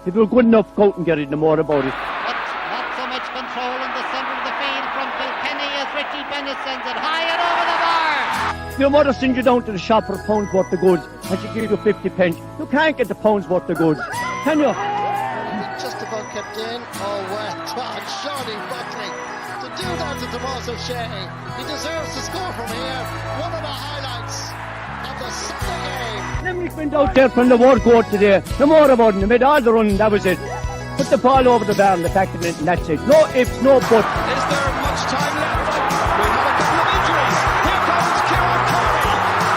If you're good enough, go out and get it, no more about it. But not so much control in the centre of the field from Kilkenny as Richie Bennett sends it high and over the bar. Your mother sends you down to the shop for a pound's worth of goods and she gives you 50 pence. You can't get the pound's worth of goods, can you? Just about kept in. Oh, well done, Shawnee Buckley. To do that to Tomas O'Shea. He deserves to score from here. One of the highlights of the Sunday game. Limerick went out there from the word go today. No more about it. They made all the running, that was it. Put the ball over the bar and the back of it, and that's it. No ifs, no buts. Is there much time left? We have a couple of injuries. Here comes Kieran Carey.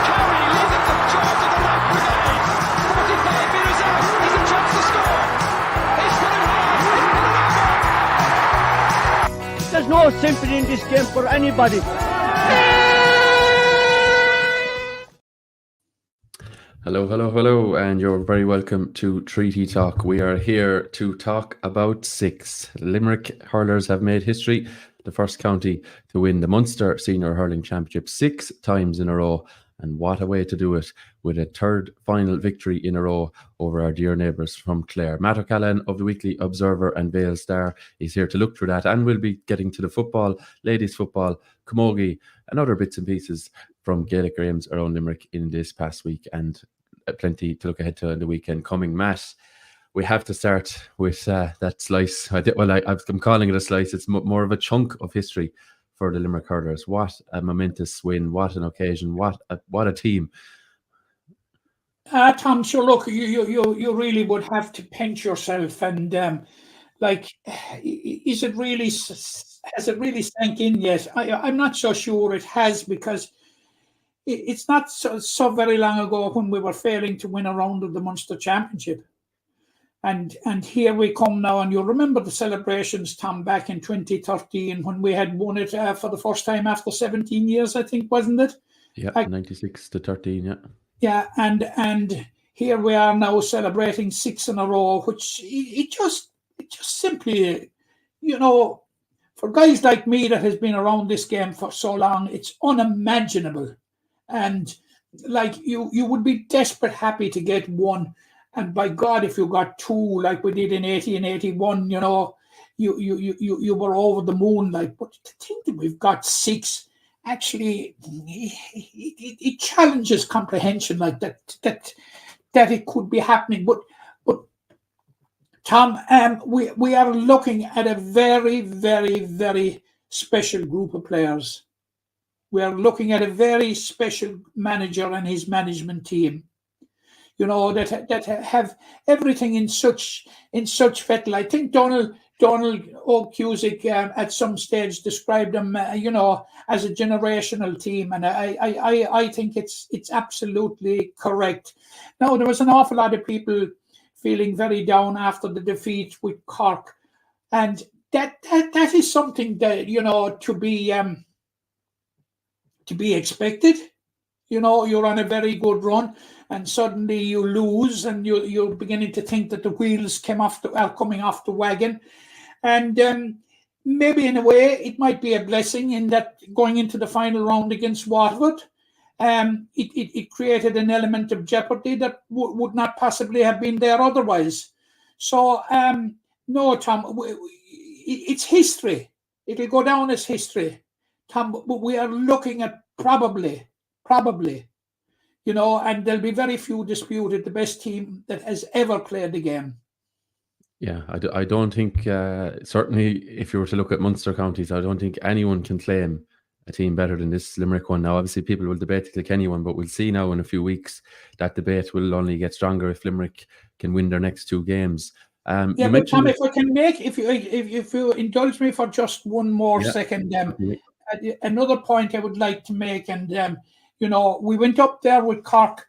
Carey leading the charge of the right brigade. 45 metres out. He's a chance to score. He's put it high. There's no sympathy in this game for anybody. Hello, and you're very welcome to Treaty Talk. We are here to talk about six. Limerick hurlers have made history, the first county to win the Munster Senior Hurling Championship 6 times in a row, and what a way to do it, with a third final victory in a row over our dear neighbours from Clare. Matt O'Callaghan of the Weekly Observer and Vale Star is here to look through that, and we'll be getting to the football, ladies football, camogie and other bits and pieces from Gaelic games around Limerick in this past week, and plenty to look ahead to in the weekend coming. Matt, we have to start with that slice. I'm calling it a slice. It's more of a chunk of history for the Limerick hurlers. What a momentous win! What an occasion! What a team! Tom, sure. Look, you really would have to pinch yourself, and is it really? Has it really sank in yet? I'm not so sure it has, because it's not so very long ago when we were failing to win a round of the Munster Championship. And here we come now, and you'll remember the celebrations, Tom, back in 2013 when we had won it for the first time after 17 years, I think, wasn't it? Yeah, 96 to 13, yeah. Yeah, and here we are now celebrating 6 in a row, which it just simply, for guys like me that has been around this game for so long, it's unimaginable. And you would be desperate happy to get one, and by God, if you got 2 like we did in 80 and 81, you were over the moon. But to think that we've got 6, actually, it challenges comprehension, like that it could be happening. But Tom, we are looking at a very, very, very special group of players. We are looking at a very special manager and his management team, that have everything in such fettle. I think Donald O'Cusick at some stage described them, as a generational team, and I think it's absolutely correct. Now, there was an awful lot of people feeling very down after the defeat with Cork, and that is something that to be expected. You're on a very good run, and suddenly you lose, and you're beginning to think that the wheels are coming off the wagon. And maybe in a way it might be a blessing in that going into the final round against Waterford, it created an element of jeopardy that would not possibly have been there otherwise. So no, Tom, it's history. It'll go down as history, Tom, but we are looking at probably, and there'll be very few disputed the best team that has ever played the game. Yeah, I don't think, certainly if you were to look at Munster counties, I don't think anyone can claim a team better than this Limerick one. Now, obviously, people will debate the Kilkenny one, but we'll see now in a few weeks that debate will only get stronger if Limerick can win their next 2 games. But Tom, if you indulge me for just one more second, another point I would like to make, and we went up there with Cork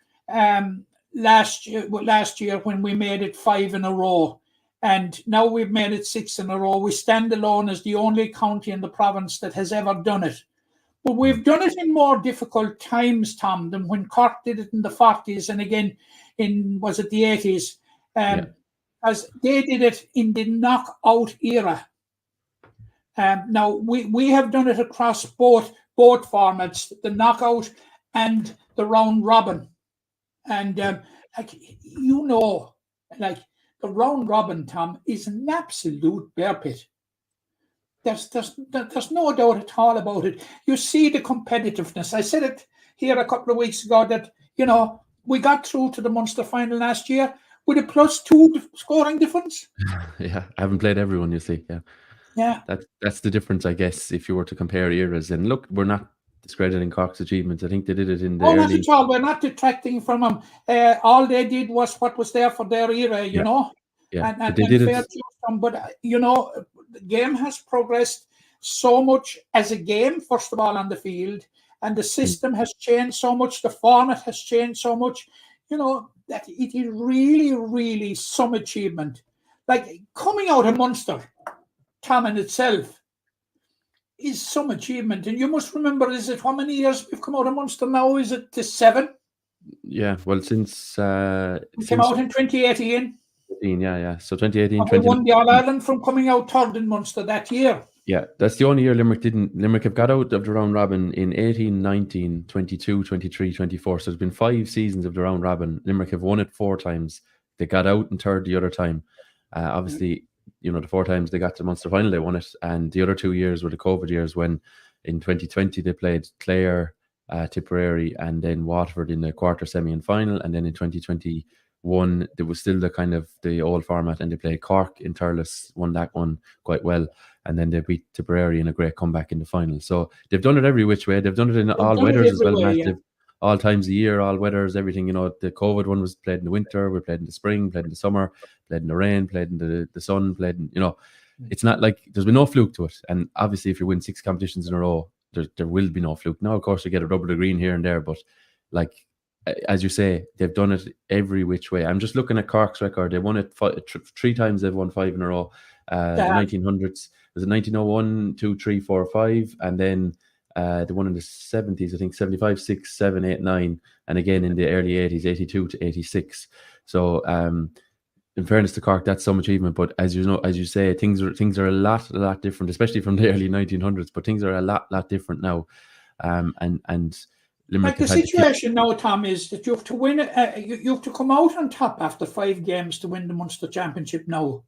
last year when we made it 5 in a row, and now we've made it 6 in a row. We stand alone as the only county in the province that has ever done it. But we've done it in more difficult times, Tom, than when Cork did it in the 40s and again in, was it the 80s? As they did it in the knockout era. Now, we have done it across both formats, the knockout and the round robin. And, the round robin, Tom, is an absolute bear pit. There's no doubt at all about it. You see the competitiveness. I said it here a couple of weeks ago that, we got through to the Munster final last year with a +2 scoring difference. Yeah, I haven't played everyone, you see. Yeah. Yeah. That's the difference, I guess, if you were to compare eras. And look, we're not discrediting Cork's achievements. I think they did it in the early... not at all. We're not detracting from them. All they did was what was there for their era, you know. Yeah, and they did fair it. to them. But, the game has progressed so much as a game, first of all, on the field. And the system has changed so much. The format has changed so much, that it is really, really some achievement. Like coming out of Munster, Tom, in itself, is some achievement. And you must remember, is it how many years we've come out of Munster now? Is it the 7? Yeah, well, since... we came out in 2018. Yeah. So 2018, and we won the All-Ireland from coming out third in Munster that year. Yeah, that's the only year Limerick have got out of the round robin in 18, 19, 22, 23, 24. So there's been 5 seasons of the round robin. Limerick have won it 4 times. They got out in third the other time. Obviously, the 4 times they got to the Munster final, they won it. And the other 2 years were the COVID years when in 2020 they played Clare, Tipperary, and then Waterford in the quarter, semi and final. And then in 2021, there was still the kind of the old format, and they played Cork in Thurles, won that one quite well. And then they beat Tipperary in a great comeback in the final. So they've done it every which way. They've done it in all weathers as well, Matt. Yeah. All times of year, all weathers, everything. The COVID one was played in the winter, we played in the spring, played in the summer, played in the rain, played in the sun, played in, it's not like there's been no fluke to it. And obviously, if you win 6 competitions in a row, there will be no fluke. Now, of course, you get a rubber to green here and there, but like, as you say, they've done it every which way. I'm just looking at Cork's record. They won it 3 times. They've won 5 in a row. The 1900s. Was it 1901, 2, 3, 4, 5, and then the one in the 70s, I think 75, 6, 7, 8, 9, and again in the early 80s, 82 to 86. So in fairness to Cork, that's some achievement. But as you say, things are a lot different, especially from the early 1900s. But things are a lot different now, and Limerick. Like the situation now, Tom, is that you have to win. You have to come out on top after 5 games to win the Munster Championship now.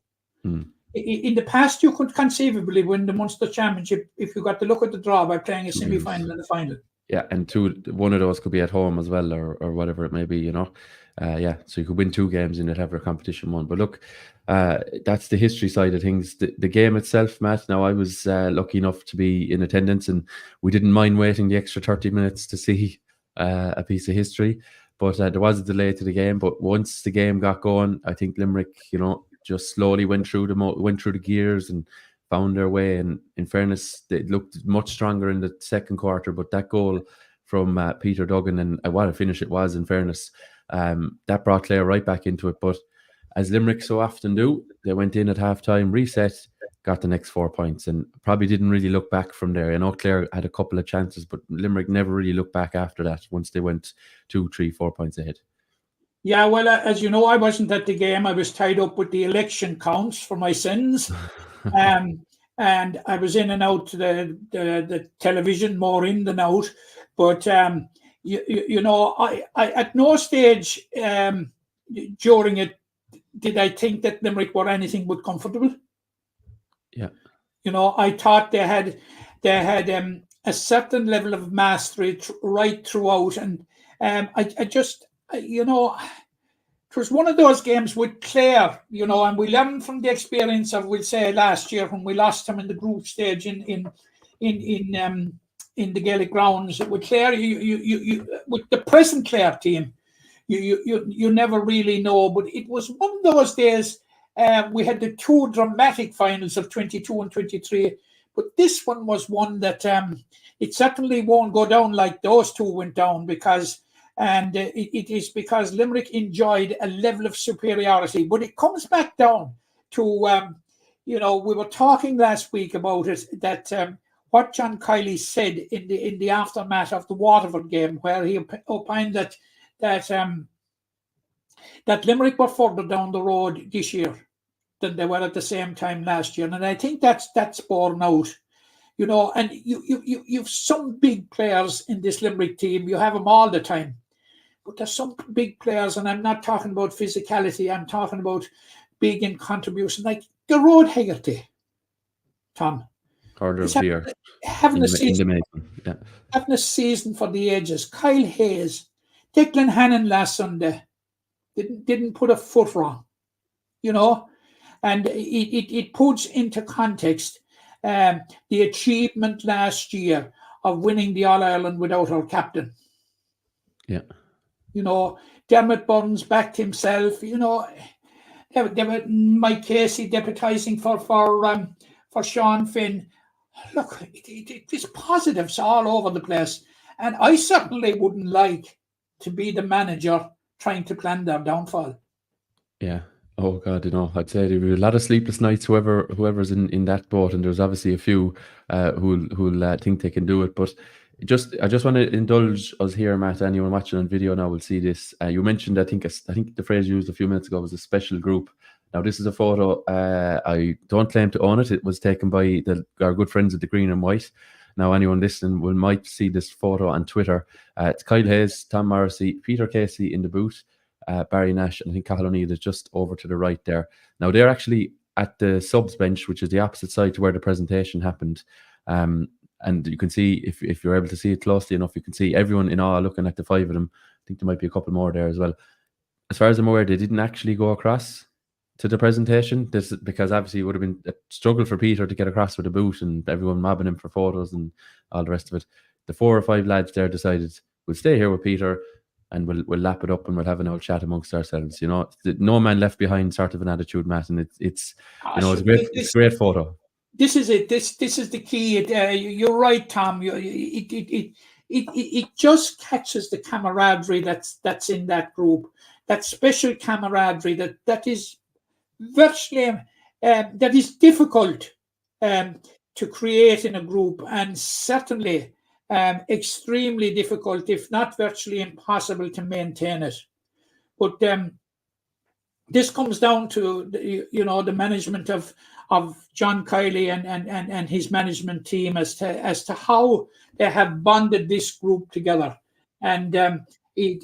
In the past, you could conceivably win the Munster Championship if you got to look at the draw by playing a semi-final and a final. Yeah, and one of those could be at home as well, or whatever it may be, so you could win 2 games in whatever competition one. But look, that's the history side of things. The game itself, Matt, now I was lucky enough to be in attendance, and we didn't mind waiting the extra 30 minutes to see a piece of history. But there was a delay to the game. But once the game got going, I think Limerick, just slowly went through the gears and found their way. And in fairness, they looked much stronger in the second quarter. But that goal from Peter Duggan, and what a finish it was, in fairness, that brought Clare right back into it. But as Limerick so often do, they went in at half-time, reset, got the next 4 points, and probably didn't really look back from there. I know Clare had a couple of chances, but Limerick never really looked back after that once they went 2, 3, 4 points ahead. Yeah, well, as you know, I wasn't at the game. I was tied up with the election counts for my sins. And I was in and out the television, more in than out. But, I at no stage during it did I think that Limerick were anything but comfortable. Yeah. I thought they had a certain level of mastery right throughout. And I just... it was one of those games with Clare, and we learned from the experience of, we'll say, last year when we lost them in the group stage in the Gaelic grounds. With Clare, you with the present Clare team, you never really know. But it was one of those days. We had the 2 dramatic finals of 22 and 23, but this one was one that it certainly won't go down like those 2 went down, because. And it is because Limerick enjoyed a level of superiority. But it comes back down to, we were talking last week about it, that what John Kiley said in the aftermath of the Waterford game, where he opined that Limerick were further down the road this year than they were at the same time last year. And I think that's borne out. And you've some big players in this Limerick team. You have them all the time. But there's some big players, and I'm not talking about physicality. I'm talking about big in contribution, like the Road Hegarty, Tom. Order of the year. Having a In the season, making. Yeah. having a season for the ages. Kyle Hayes, Declan Hannon last Sunday didn't put a foot wrong, you know, and it puts into context the achievement last year of winning the All Ireland without our captain. Yeah. You know, Dermot Burns backed himself. You know, there were Mike Casey deputising for Sean Finn. Look, it's positives all over the place, and I certainly wouldn't like to be the manager trying to plan their downfall. Yeah. Oh God, I'd say there were a lot of sleepless nights. Whoever's in that boat, and there's obviously a few who'll think they can do it. But I just want to indulge us here, Matt. Anyone watching on video now will see this. You mentioned, I think the phrase used a few minutes ago was a special group. Now this is a photo. I don't claim to own it. It was taken by our good friends at the Green and White. Now anyone listening might see this photo on Twitter. It's Kyle Hayes, Tom Morrissey, Peter Casey in the boot. Barry Nash, and I think Cathal O'Neill is just over to the right there. Now they're actually at the subs bench, which is the opposite side to where the presentation happened. And you can see, if you're able to see it closely enough, you can see everyone in awe looking at the five of them. I think there might be a couple more there as well. As far as I'm aware, they didn't actually go across to the presentation. This is because obviously it would have been a struggle for Peter to get across with the boot and everyone mobbing him for photos and all the rest of it. The 4 or 5 lads there decided, we'll stay here with Peter and we'll lap it up and we'll have an old chat amongst ourselves. No man left behind sort of an attitude, Matt, and it's a great photo. This is it. This is the key. You're right, Tom. It just catches the camaraderie that's in that group. That special camaraderie that is virtually that is difficult to create in a group, and certainly extremely difficult, if not virtually impossible, to maintain it. But this comes down to the management of John Kiley and his management team as to how they have bonded this group together. And you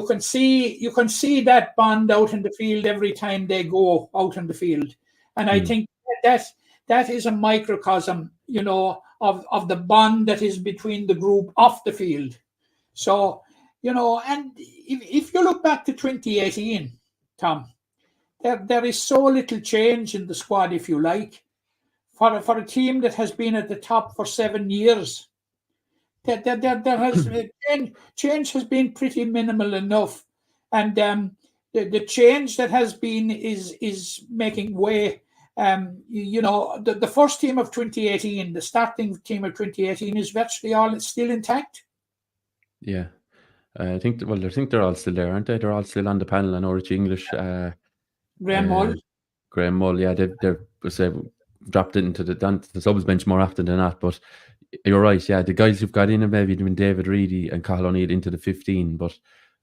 can see that bond out in the field every time they go out in the field. And I think that is a microcosm, of the bond that is between the group off the field. So, and if you look back to 2018, Tom, there is so little change in the squad, if you like, for a team that has been at the top for 7 years. There has change has been pretty minimal enough, and the change that has been is making way. The first team of 2018, the starting team of 2018, is virtually all still intact. Yeah, I think they're all still there, aren't they? They're all still on the panel. I know Richie English, Graham Mull. Yeah, they're dropped into the subs bench more often than not. But you're right. Yeah, the guys who've got in have maybe been David Reedy and Cathal O'Neill into the 15, but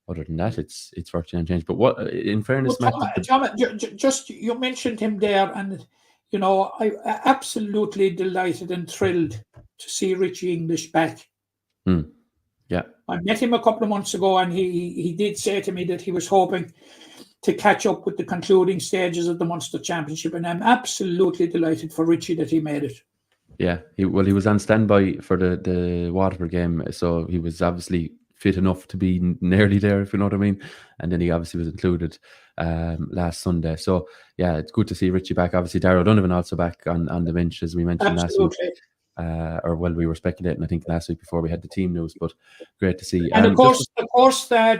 other than that, it's virtually unchanged. But what, in fairness, Matt, Tom, just you mentioned him there, and I absolutely delighted and thrilled to see Richie English back. Yeah, I met him a couple of months ago, and he did say to me that he was hoping to catch up with the concluding stages of the Munster Championship, and I'm absolutely delighted for Richie that he made it. Yeah, he was on standby for the Waterford game, so he was obviously fit enough to be nearly there, if you know what I mean. And then he obviously was included last Sunday. So yeah, it's good to see Richie back. Obviously, Darragh Donovan also back on the bench, as we mentioned last week. We were speculating, I think, last week before we had the team news, but great to see. And of course,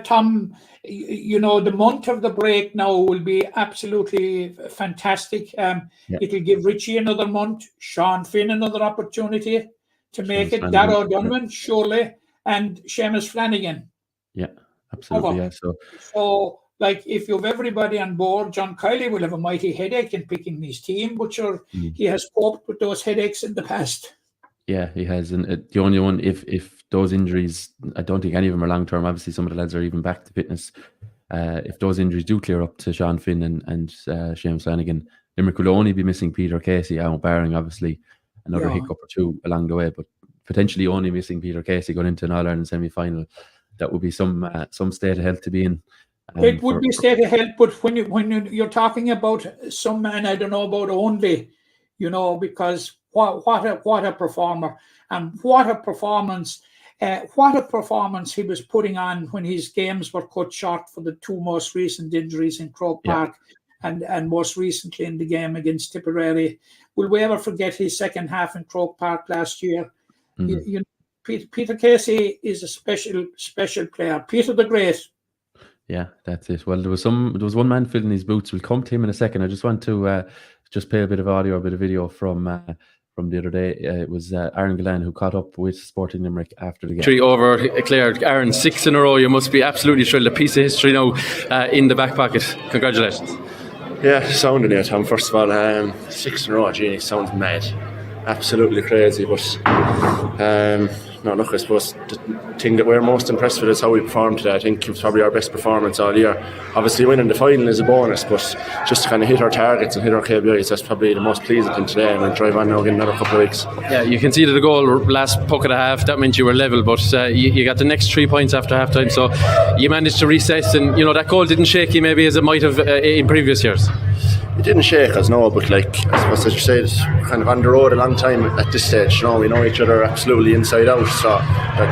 Tom, the month of the break now will be absolutely fantastic. It'll give Richie another month, Sean Finn another opportunity to make it, Darragh Donovan, surely, and Seamus Flanagan. Yeah, absolutely. Yeah. So, if you have everybody on board, John Kiley will have a mighty headache in picking his team, but he has coped with those headaches in the past. Yeah, he has. And the only one, if those injuries, I don't think any of them are long term. Obviously, some of the lads are even back to fitness. If those injuries do clear up to Sean Finn and Seamus Flanagan, Limerick will only be missing Peter Casey, barring obviously another hiccup or two along the way, but potentially only missing Peter Casey going into an All-Ireland semi-final. That would be some state of health to be in. It would be a state of health, but when you're talking about some man, I don't know about only, because what a performer, and what a performance he was putting on when his games were cut short for the two most recent injuries in Croke Park, and most recently in the game against Tipperary. Will we ever forget his second half in Croke Park last year? Peter Casey is a special player. Peter the Great. Yeah, that's it. Well, there was one man filling his boots. We'll come to him in a second. I just want to just play a bit of audio, a bit of video from the other day. It was Aaron Gillan who caught up with Sporting Limerick after the game. 3 over Clare. Aaron, 6 in a row. You must be absolutely thrilled. A piece of history now in the back pocket. Congratulations. Yeah, sounding it, Tom. First of all, 6 in a row, gee, sounds mad. Absolutely crazy, but no, look, I suppose the thing that we're most impressed with is how we performed today. I think it was probably our best performance all year. Obviously winning the final is a bonus, but just to kind of hit our targets and hit our KPIs, that's probably the most pleasing thing today, and we'll drive on now again another couple of weeks. Yeah, you conceded a goal last puck and a half. That meant you were level, but you got the next 3 points after half time, so you managed to reset, and that goal didn't shake you maybe as it might have in previous years. It didn't shake us, no, but I suppose, as you said, kind of on the road a long time at this stage. We know each other absolutely inside out, so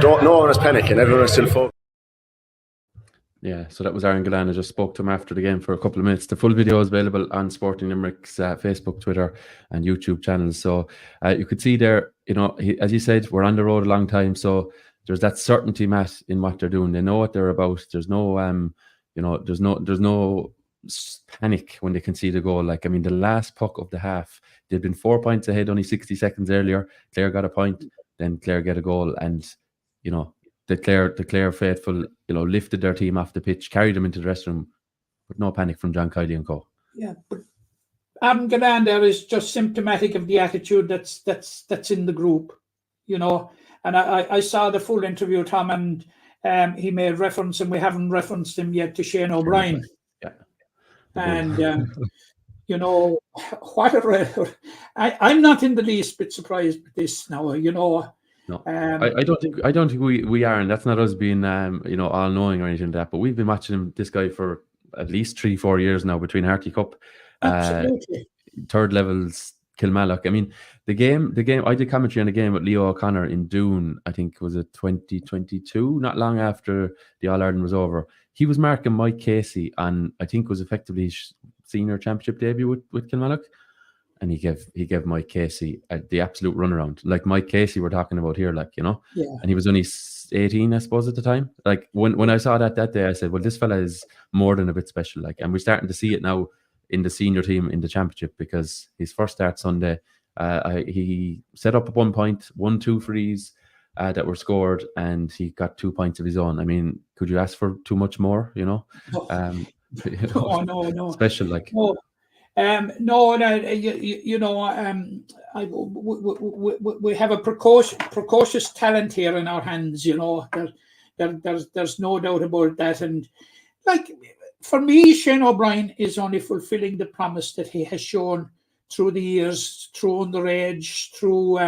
no one is panicking, everyone is still focused. Yeah, so that was Aaron Gillan. I just spoke to him after the game for a couple of minutes. The full video is available on Sporting Limerick's Facebook, Twitter and YouTube channels. So you could see there, as you said, we're on the road a long time, so there's that certainty, Matt, in what they're doing. They know what they're about. There's no, there's no panic when they concede a goal. The last puck of the half, they'd been 4 points ahead only 60 seconds earlier. Clare got a point, then Clare get a goal, and the Clare faithful lifted their team off the pitch, carried them into the dressing room, but no panic from John Kiley and co. Yeah, but Aaron Gillan there is just symptomatic of the attitude that's in the group, and I saw the full interview, Tom, and he made reference, and we haven't referenced him yet, to Shane O'Brien. And I'm not in the least bit surprised with this now. No, I don't think we are, and that's not us being all knowing or anything like that. But we've been watching this guy for at least 3-4 years now, between Harty Cup, third levels, Kilmallock. The game. I did commentary on the game with Leo O'Connor in Doon. I think was it 2022, not long after the All Ireland was over. He was marking Mike Casey on, I think, was effectively his senior championship debut with Kilmallock, and he gave Mike Casey the absolute runaround. Like Mike Casey we're talking about here, and he was only 18, I suppose, at the time. When I saw that day, I said, well, this fella is more than a bit special. And we're starting to see it now in the senior team in the championship, because his first start Sunday, he set up at 1 point, 1-2 frees that were scored, and he got 2 points of his own. Could you ask for too much more? No. Special, we have a precocious talent here in our hands. There's no doubt about that. And for me, Shane O'Brien is only fulfilling the promise that he has shown through the years, through underage, through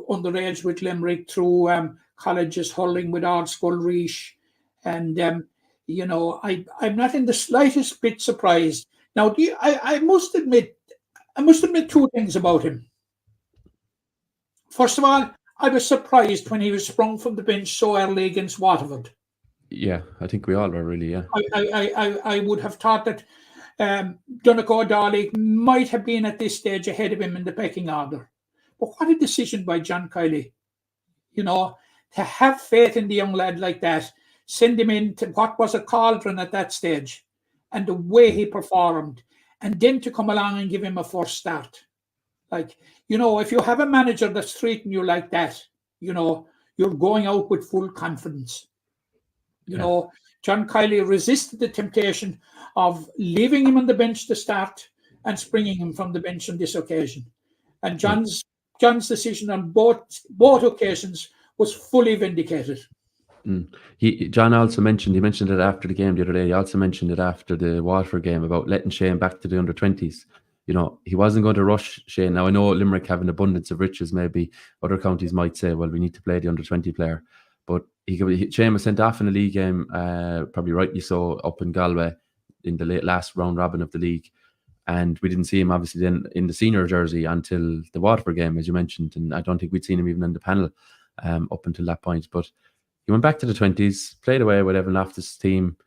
underage with Limerick, through colleges, Hurling with Ardscoil Reach, and I'm not in the slightest bit surprised. Now, I must admit two things about him. First of all, I was surprised when he was sprung from the bench so early against Waterford. Yeah, I think we all were, really. Yeah, I would have thought that Donegal Dawley might have been at this stage ahead of him in the pecking order. But what a decision by John Kiley, to have faith in the young lad like that, send him into what was a cauldron at that stage, and the way he performed, and then to come along and give him a first start. If you have a manager that's treating you like that, you're going out with full confidence. John Kiley resisted the temptation of leaving him on the bench to start and springing him from the bench on this occasion. And John's decision on both occasions was fully vindicated. John also mentioned it after the game the other day. He also mentioned it after the Waterford game about letting Shane back to the under-20s. He wasn't going to rush Shane. Now, I know Limerick have an abundance of riches. Maybe other counties might say, well, we need to play the under-20 player. But Shane was sent off in the league game, probably rightly so, up in Galway in the last round robin of the league. And we didn't see him obviously then in the senior jersey until the Waterford game, as you mentioned. And I don't think we'd seen him even in the panel up until that point. But he went back to the 20s, played away with Evan Loftus' team.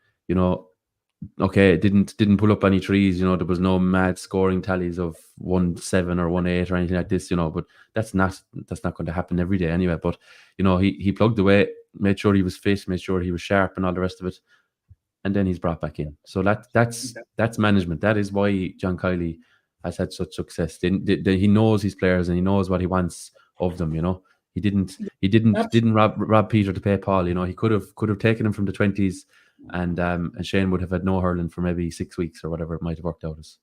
Okay, didn't pull up any trees. There was no mad scoring tallies of 1-7 or 1-8 or anything like this. But that's not going to happen every day anyway. But he plugged away, made sure he was fit, made sure he was sharp, and all the rest of it. And then he's brought back in. So that's management. That is why John Kiley has had such success. He knows his players and he knows what he wants of them. He didn't rob Peter to pay Paul. He could have taken him from the 20s, and Shane would have had no hurling for maybe 6 weeks or whatever it might have worked out as.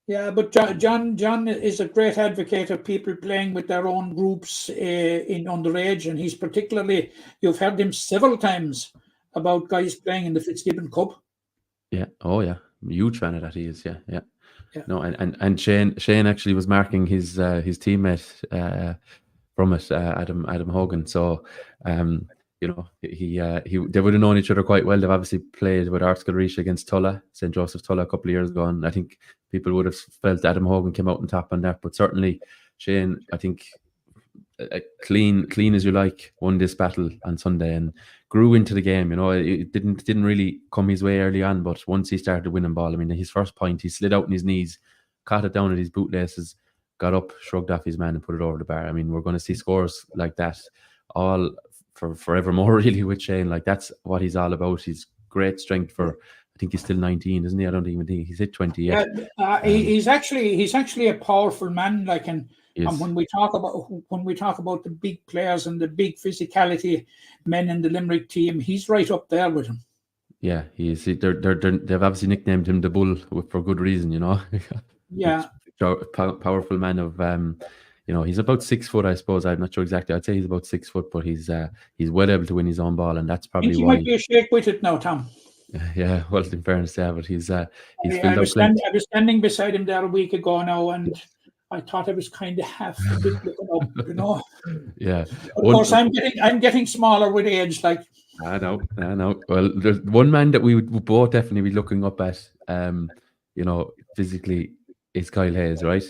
Yeah, but John is a great advocate of people playing with their own groups in underage, and he's particularly, you've heard him several times about guys playing in the Fitzgibbon Cup. Yeah. Oh yeah. Huge fan of that he is. Yeah. No, and Shane actually was marking his teammate from it, Adam Hogan. So they would have known each other quite well. They've obviously played with Artscail against Tulla, St. Joseph Tulla a couple of years ago, and I think people would have felt Adam Hogan came out on top on that. But certainly Shane, I think, clean as you like, won this battle on Sunday and grew into the game. It didn't really come his way early on, but once he started winning ball, his first point, he slid out on his knees, caught it down at his bootlaces, got up, shrugged off his man and put it over the bar. We're going to see scores like that all for forevermore, really, with Shane. Like, that's what he's all about. He's great strength for, I think he's still 19, isn't he? I don't even think he's hit 20 yet. He's actually a powerful man, like, and when we talk about the big players and the big physicality men in the Limerick team, he's right up there with him. Yeah, he is. They've obviously nicknamed him the Bull for good reason, Yeah, powerful man of he's about 6 foot, I suppose. I'm not sure exactly. I'd say he's about 6 foot, but he's well able to win his own ball, and that's probably he might be a shake with it now, Tom. Yeah, well, in fairness, but he's I was standing beside him there a week ago now, and I thought I was kind of half a bit looking up, Yeah. Of course, I'm getting smaller with age, like. I know. Well, there's one man that we would both definitely be looking up at, physically, is Kyle Hayes, right?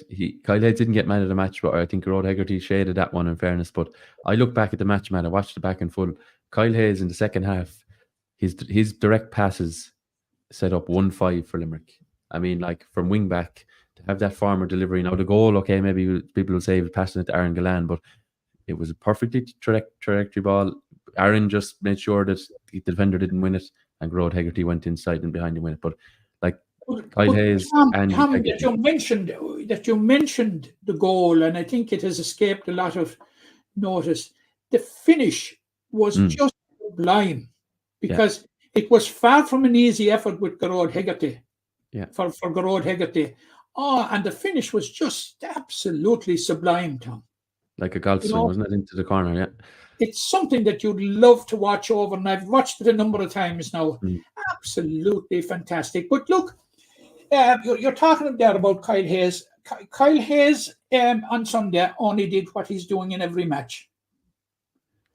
Kyle Hayes didn't get man of the match, but I think Rod Hegarty shaded that one, in fairness. But I look back at the match, man. I watched it back in full. Kyle Hayes in the second half, his direct passes set up 1-5 for Limerick. From wing back, to have that former delivery. Now the goal, okay, maybe people will say he was passing it to Aaron Gallan, but it was a perfectly trajectory ball. Aaron just made sure that the defender didn't win it, and Rod Hegarty went inside and behind to win it. But Kyle Hayes Tom, that you mentioned the goal, and I think it has escaped a lot of notice. The finish was just sublime, because it was far from an easy effort with Garrod Hegarty. Yeah, for Garrod Hegarty. Oh, and the finish was just absolutely sublime, Tom. Like a golf swing, wasn't it, into the corner? Yeah. It's something that you'd love to watch over, and I've watched it a number of times now. Absolutely fantastic. But look, you're talking there about Kyle Hayes. Kyle Hayes on Sunday only did what he's doing in every match.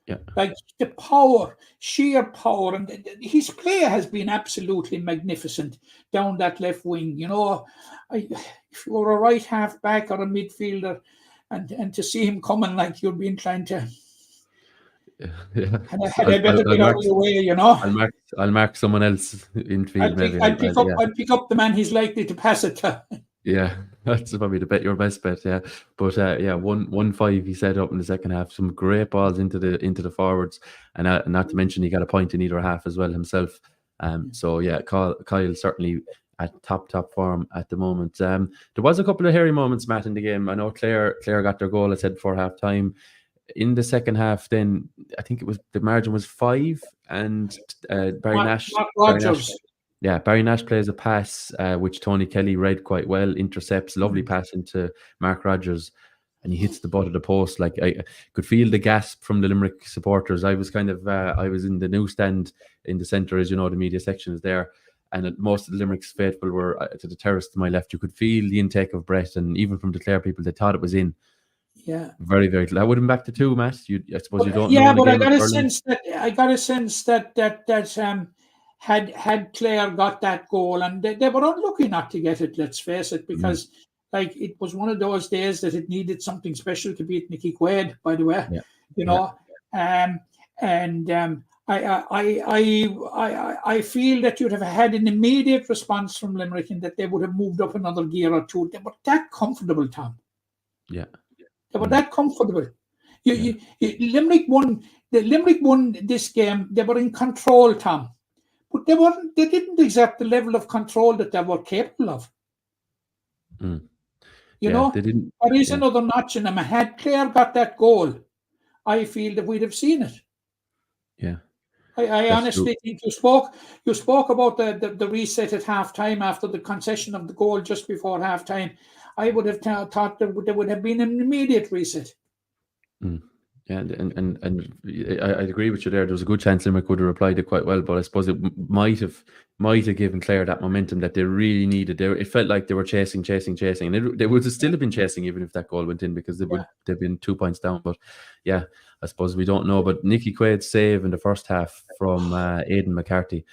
Yeah. Like the power, sheer power, and his play has been absolutely magnificent down that left wing. If you were a right half back or a midfielder, and to see him coming, like, you'd be inclined to. Yeah. Had I better get out of the way, I'll mark someone else in field. I'll pick up the man he's likely to pass it to. Yeah, that's probably your best bet. Yeah, but 1-5 he set up in the second half. Some great balls into the forwards, and not to mention he got a point in either half as well himself. So yeah, Kyle certainly at top form at the moment. There was a couple of hairy moments, Matt, in the game. I know Clare got their goal, I said, before half time. In the second half, then I think the margin was 5, and Barry Nash. Barry Nash plays a pass which Tony Kelly read quite well, intercepts, lovely pass into Mark Rogers, and he hits the butt of the post. Like, I could feel the gasp from the Limerick supporters. I was I was in the newsstand in the centre, as you know, the media section is there, and most of the Limerick's faithful were to the terrace to my left. You could feel the intake of breath, and even from the Clare people, they thought it was in. Yeah, very, very. That would have been back to 2, Matt. I suppose you don't. Yeah, but I got a sense that I got a sense that had Clare got that goal, and they were unlucky not to get it, let's face it, because like it was one of those days that it needed something special to beat Nicky Quaid, by the way. I feel that you'd have had an immediate response from Limerick and that they would have moved up another gear or two. They were that comfortable, Tom. Yeah. They were that comfortable. Limerick won this game. They were in control, Tom. But they didn't exert the level of control that they were capable of. You know, they didn't. There is another notch in them. Had Clare got that goal, I feel that we'd have seen it. Yeah. I honestly think you spoke about the reset at half time after the concession of the goal just before half time. I would have thought there would have been an immediate reset. Yeah, and I agree with you there. There was a good chance Limerick would have replied it quite well, but I suppose it might have given Clare that momentum that they really needed. It felt like they were chasing, and they would have still have been chasing even if that goal went in, because they've been 2 points down. But yeah, I suppose we don't know. But Nicky Quaid's save in the first half from Aidan McCarthy,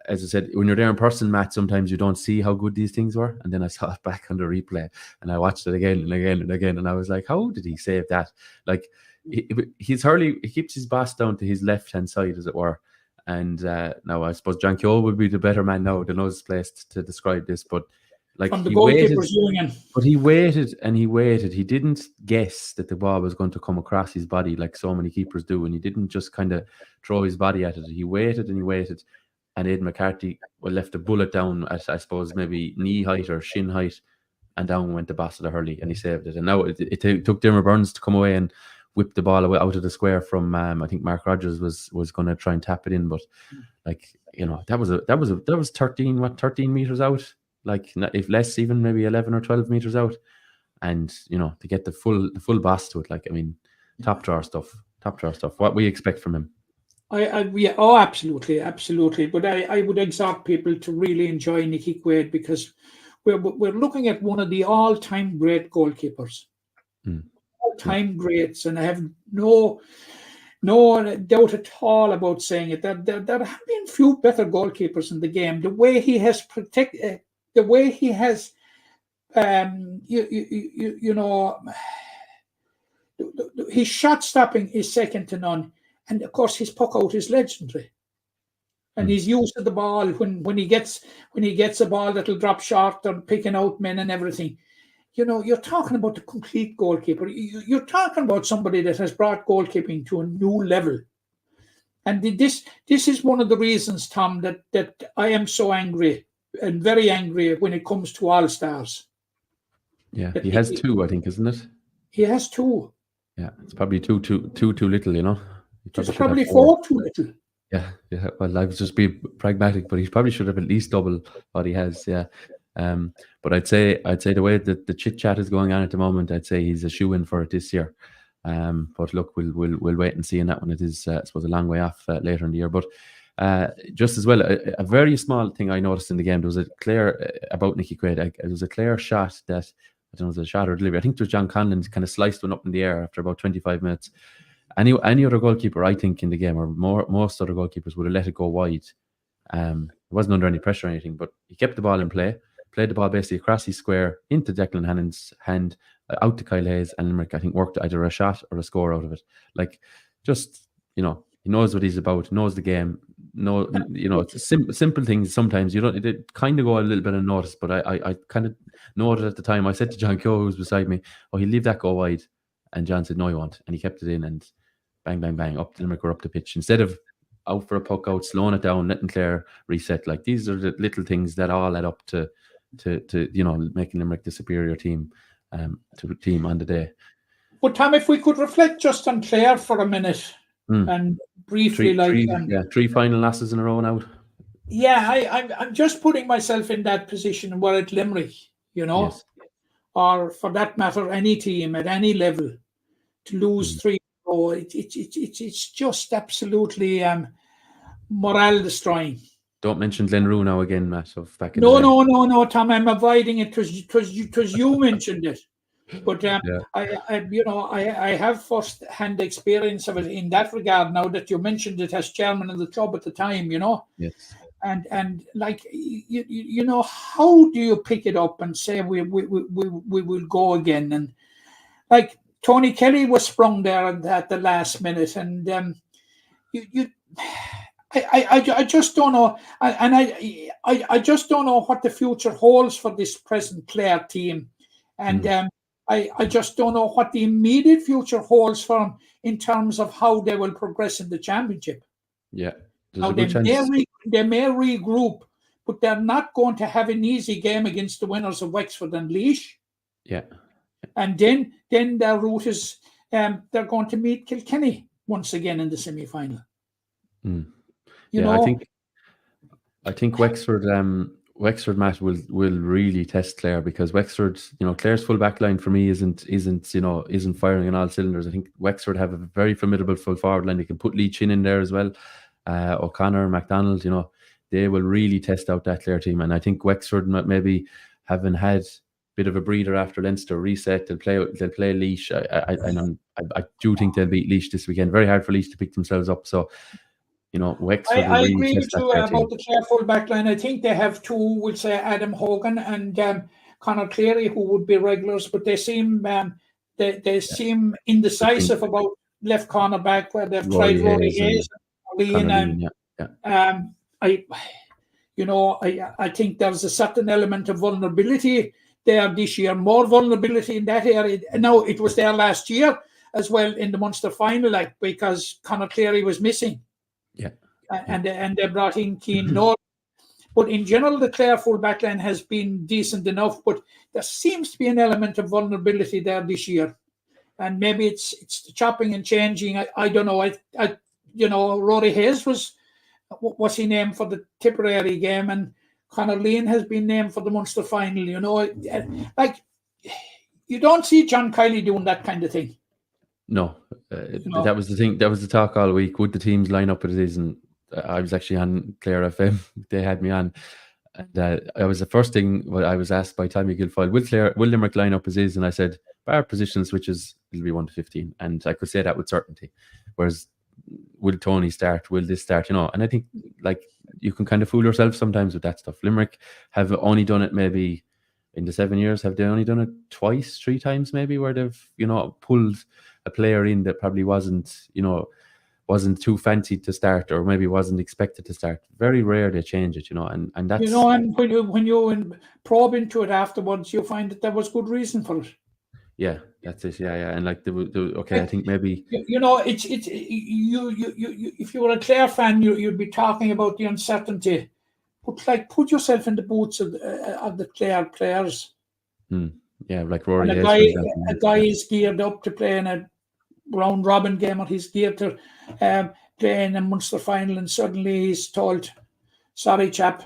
as I said, when you're there in person, Matt, sometimes you don't see how good these things were. And then I saw it back on the replay and I watched it again and again and again. And I was like, how did he save that? Like, he's hurling, he keeps his bass down to his left-hand side, as it were. And now I suppose John Keogh would be the better man now, the knows placed to describe this. But like, from the goalkeepers union. But he waited and he waited. He didn't guess that the ball was going to come across his body like so many keepers do. And he didn't just kind of throw his body at it. He waited and he waited. And Aidan McCarthy left a bullet down at, I suppose, maybe knee height or shin height, and down went the Bassett of Hurley, and he saved it. And now it took Dermot Burns to come away and whip the ball away out of the square from I think Mark Rogers was going to try and tap it in, but like, you know, that was 13 meters out, like if less, even maybe 11 or 12 meters out, and you know, to get the full bass to it, like, I mean, top drawer stuff. What we expect from him. Absolutely. But I would exhort people to really enjoy Nicky Quaid, because we're looking at one of the all-time great goalkeepers. All-time greats, and I have no doubt at all about saying it. There have been few better goalkeepers in the game. The way he has protected, the way he has, his shot stopping is second to none. And of course, his puck out is legendary, and he's used to the ball when he gets a ball that'll drop short and picking out men and everything. You know, you're talking about the complete goalkeeper. You're talking about somebody that has brought goalkeeping to a new level. And this is one of the reasons, Tom, that I am so angry and very angry when it comes to All Stars. Yeah, he has two, I think, isn't it? He has two. Yeah, it's probably too little, you know. It's probably four too little. Yeah. Well, I was just being pragmatic, but he probably should have at least double what he has. Yeah. But I'd say the way that the chit chat is going on at the moment, I'd say he's a shoe-in for it this year. But look, we'll wait and see on that one. It is, I suppose, a long way off later in the year. But just as well, a very small thing I noticed in the game, there was a clear about Nicky Quaid. It was a clear shot that, I don't know if it was a shot or delivery. I think it was John Conlon kind of sliced one up in the air after about 25 minutes. Any other goalkeeper, I think, in the game, or most other goalkeepers, would have let it go wide. It wasn't under any pressure or anything, but he kept the ball in play, played the ball basically across his square into Declan Hannon's hand, out to Kyle Hayes, and Limerick, I think, worked either a shot or a score out of it. Like, just, you know, he knows what he's about, knows the game. No, you know, it's simple things. Sometimes it kind of go a little bit unnoticed, but I kind of noted at the time. I said to John Keogh, who was beside me, "Oh, he'll leave that go wide," and John said, "No, he won't," and he kept it in, and bang, bang, bang, up to Limerick or up the pitch. Instead of out for a puck out, slowing it down, letting Clare reset. Like, these are the little things that all add up to you know, making Limerick the superior team to the team on the day. But Tom, if we could reflect just on Clare for a minute and briefly, three final losses in a row now. Yeah, I'm just putting myself in that position where at Limerick, you know, yes, or for that matter, any team at any level, to lose 3. Oh, it's just absolutely morale destroying. Don't mention Glenroe now again, Matt. Of back in no, Tom. I'm avoiding it because you mentioned it. But I have first-hand experience of it in that regard. Now that you mentioned it as chairman of the club at the time, Yes. and like how do you pick it up and say we will go again? And like Tony Kelly was sprung there at the last minute, and I just don't know, and I just don't know what the future holds for this present Clare team, and I just don't know what the immediate future holds for them in terms of how they will progress in the championship. Yeah, now they may regroup, but they're not going to have an easy game against the winners of Wexford and Laois. Yeah, and then their route is they're going to meet Kilkenny once again in the semi-final. I think Wexford Matt will really test Clare, because Wexford, Clare's full back line for me isn't firing on all cylinders. I think Wexford have a very formidable full forward line. They can put Leach in there as well. O'Connor, MacDonald, they will really test out that Clare team. And I think Wexford, maybe having had a bit of a breather after Leinster reset, they'll play Laois. I do think they'll beat Laois this weekend. Very hard for Laois to pick themselves up. So, Wexford I really agree test with you that about the Clare full back line. I think they have two, we'll say Adam Hogan and Conor Cleary, who would be regulars, but they seem seem indecisive about left corner back, where they've tried Rory Hayes and I think there's a certain element of vulnerability there this year, more vulnerability in that area. Now, it was there last year as well in the Munster final, because Conor Cleary was missing. Yeah. And they brought in Keane Noel. But in general, the Clare full back line has been decent enough, but there seems to be an element of vulnerability there this year. And maybe it's the chopping and changing. I don't know. Rory Hayes was he named for the Tipperary game, and Conor Lean has been named for the Munster final. You don't see John Kiley doing that kind of thing. No, that was the thing. That was the talk all week. Would the teams line up as it is? And I was actually on Clare FM. They had me on. And that was the first thing I was asked by Tommy Guilfoyle. Will Limerick line up as is? And I said, bar position switches, it'll be 1 to 15. And I could say that with certainty. Whereas, will Tony start? Will this start? And I think you can kind of fool yourself sometimes with that stuff. Limerick have only done it maybe in the 7 years. Have they only done it twice, 3 times maybe, where they've pulled a player in that probably wasn't too fancy to start, or maybe wasn't expected to start. Very rare they change it, and that's and when you probe into it afterwards, you find that there was good reason for it. Yeah, that's it. Yeah, and I think maybe it's you if you were a Clare fan, you'd be talking about the uncertainty, but put yourself in the boots of the Clare players. Yeah, like Rory and Hayes. A guy is geared up to play in a round robin game, or he's geared to play in a Munster final, and suddenly he's told, sorry chap,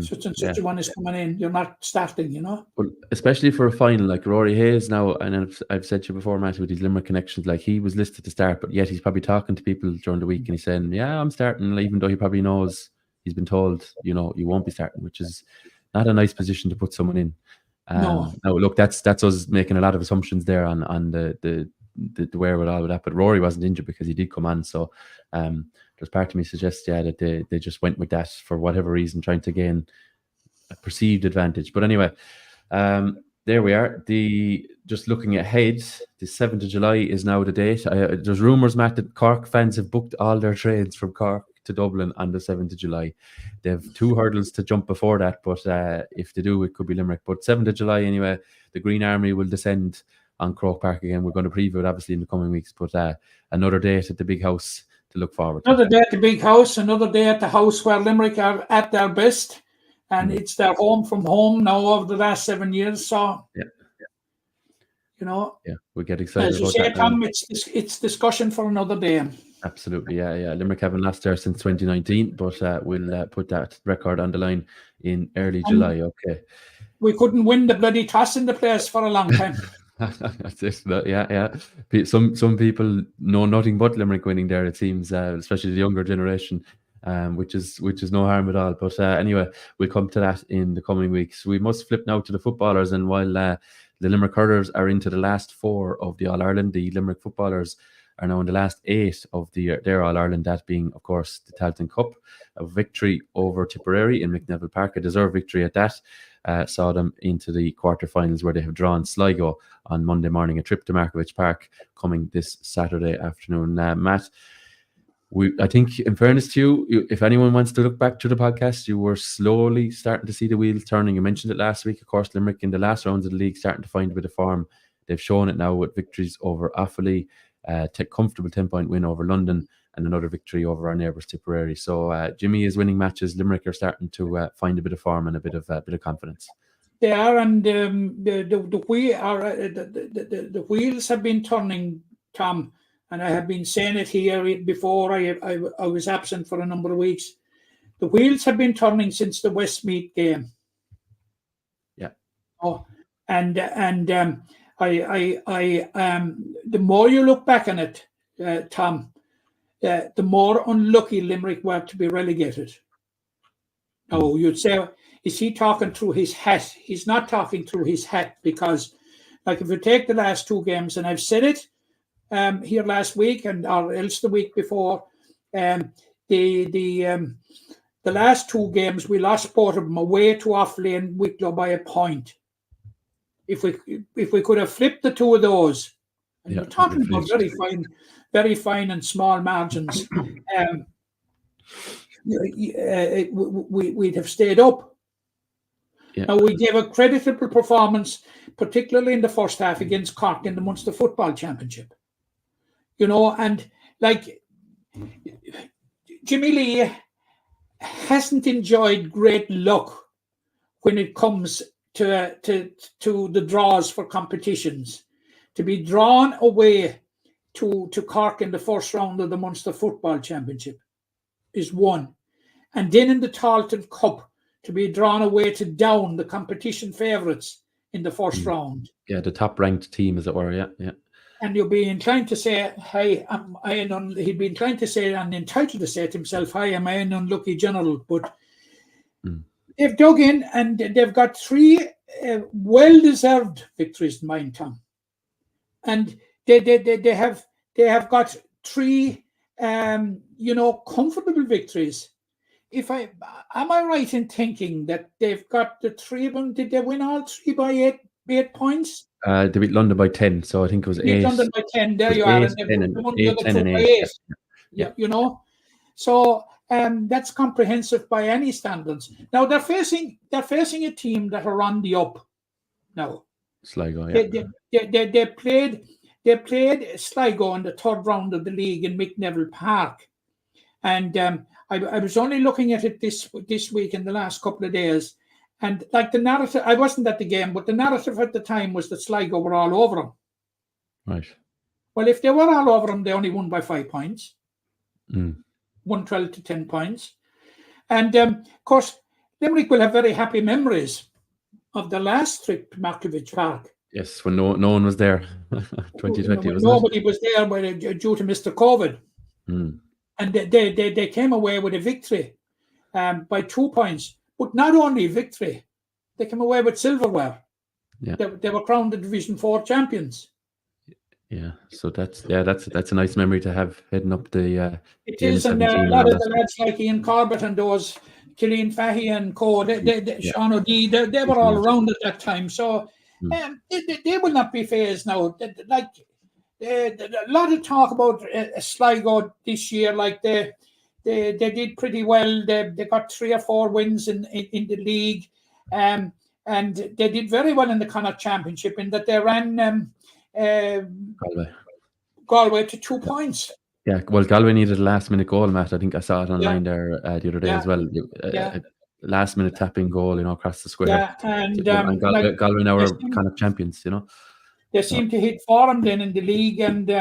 such and such a one is coming in, you're not starting, But especially for a final like Rory Hayes now, and I've said to you before, Matt, with his Limerick connections, he was listed to start, but yet he's probably talking to people during the week and he's saying, yeah, I'm starting, even though he probably knows, he's been told, you won't be starting, which is not a nice position to put someone in. No. Now, look, that's us making a lot of assumptions there on the wherewithal with that. But Rory wasn't injured because he did come on. So there's part of me suggests, that they just went with that for whatever reason, trying to gain a perceived advantage. But anyway, there we are. Just looking ahead, the 7th of July is now the date. There's rumours, Matt, that Cork fans have booked all their trains from Cork to Dublin on the 7th of July. They have 2 hurdles to jump before that, but if they do, it could be Limerick. But 7th of July anyway, the Green Army will descend on Croke Park again. We're going to preview it obviously in the coming weeks, but another date at the big house to look forward to. Another day at the big house, another day at the house where Limerick are at their best, and it's their home from home now over the last 7 years. So we get excited as you about say, that. Tom, it's discussion for another day. Absolutely, yeah. Limerick haven't lost there since 2019, but we'll put that record on the line in early July. Okay. We couldn't win the bloody toss in the place for a long time. That's it. Yeah. Some people know nothing but Limerick winning there, it seems, especially the younger generation, which is no harm at all. But anyway, we'll come to that in the coming weeks. We must flip now to the footballers, and while The Limerick Hurlers are into the last 4 of the All-Ireland. The Limerick footballers are now in the last 8 of their All-Ireland, that being, of course, the Tailteann Cup. A victory over Tipperary in McNeville Park, a deserved victory at that, saw them into the quarterfinals, where they have drawn Sligo on Monday morning. A trip to Markovich Park coming this Saturday afternoon. Matt, I think, in fairness to you, if anyone wants to look back to the podcast, you were slowly starting to see the wheels turning. You mentioned it last week, of course. Limerick in the last rounds of the league starting to find a bit of form. They've shown it now with victories over Offaly, comfortable 10-point win over London, and another victory over our neighbours Tipperary. So Jimmy is winning matches. Limerick are starting to find a bit of form and a bit of confidence. They are, and the wheels have been turning, Tom. And I have been saying it here before. I was absent for a number of weeks. The wheels have been turning since the Westmeath game. Yeah. Oh, and the more you look back on it, Tom, the more unlucky Limerick were to be relegated. Now, you'd say, is he talking through his hat? He's not talking through his hat, because, like, if you take the last 2 games, and I've said it here last week or else the week before, the last 2 games we lost both of them away to Offaly and Wicklow by a point. If we could have flipped the 2 of those, and we're talking about very fine and small margins, we'd have stayed up. Yeah. Now, we gave a creditable performance, particularly in the first half, against Cork in the Munster Football Championship. And like, Jimmy Lee hasn't enjoyed great luck when it comes to the draws for competitions. To be drawn away to Cork in the first round of the Munster Football Championship is one. And then in the Tailteann Cup, to be drawn away to Down, the competition favourites, in the first round. Yeah, the top-ranked team, as it were, yeah. And you'll be inclined to say, he'd be inclined to say, and entitled to say to himself, hi, am I an unlucky general? But they've dug in, and they've got 3 well-deserved victories in mind, Tom. And they have got 3 comfortable victories. Am I right in thinking that they've got the 3 of them? Did they win all 3 by 8 points? They beat London by 10, so I think it was 8. London by 10, there you are. 8, 10 and 8. Yeah. So that's comprehensive by any standards. Now they're facing a team that are on the up now. Sligo, yeah. They played Sligo in the 3rd round of the league in McNeville Park. And I was only looking at it this week in the last couple of days. And like the narrative, I wasn't at the game, but the narrative at the time was that Sligo were all over them. Right. Well, if they were all over them, they only won by 5 points. 112 to 10 points. And of course, Limerick will have very happy memories of the last trip to Markovich Park. Yes, when no one was there. 2020, wasn't Nobody was there due to Mr. COVID. And they came away with a victory by 2 points. But not only victory, they came away with silverware. Yeah. They were crowned the Division 4 champions. Yeah, so that's a nice memory to have heading up the. It is, and a lot of the lads like Ian Corbett and those, Killian Fahy and co, Sean O'Dea, they were all around at that time. So they will not be phased now. Like a lot of talk about Sligo this year, like they did pretty well. They got 3 or 4 wins in the league, and they did very well in the Connacht Championship in that they ran Galway to 2 points. Yeah, well, Galway needed a last-minute goal, Matt. I think I saw it online there the other day as well. Last-minute tapping goal, across the square. Yeah, and Galway now are Connacht champions, They seem to hit form then in the league, and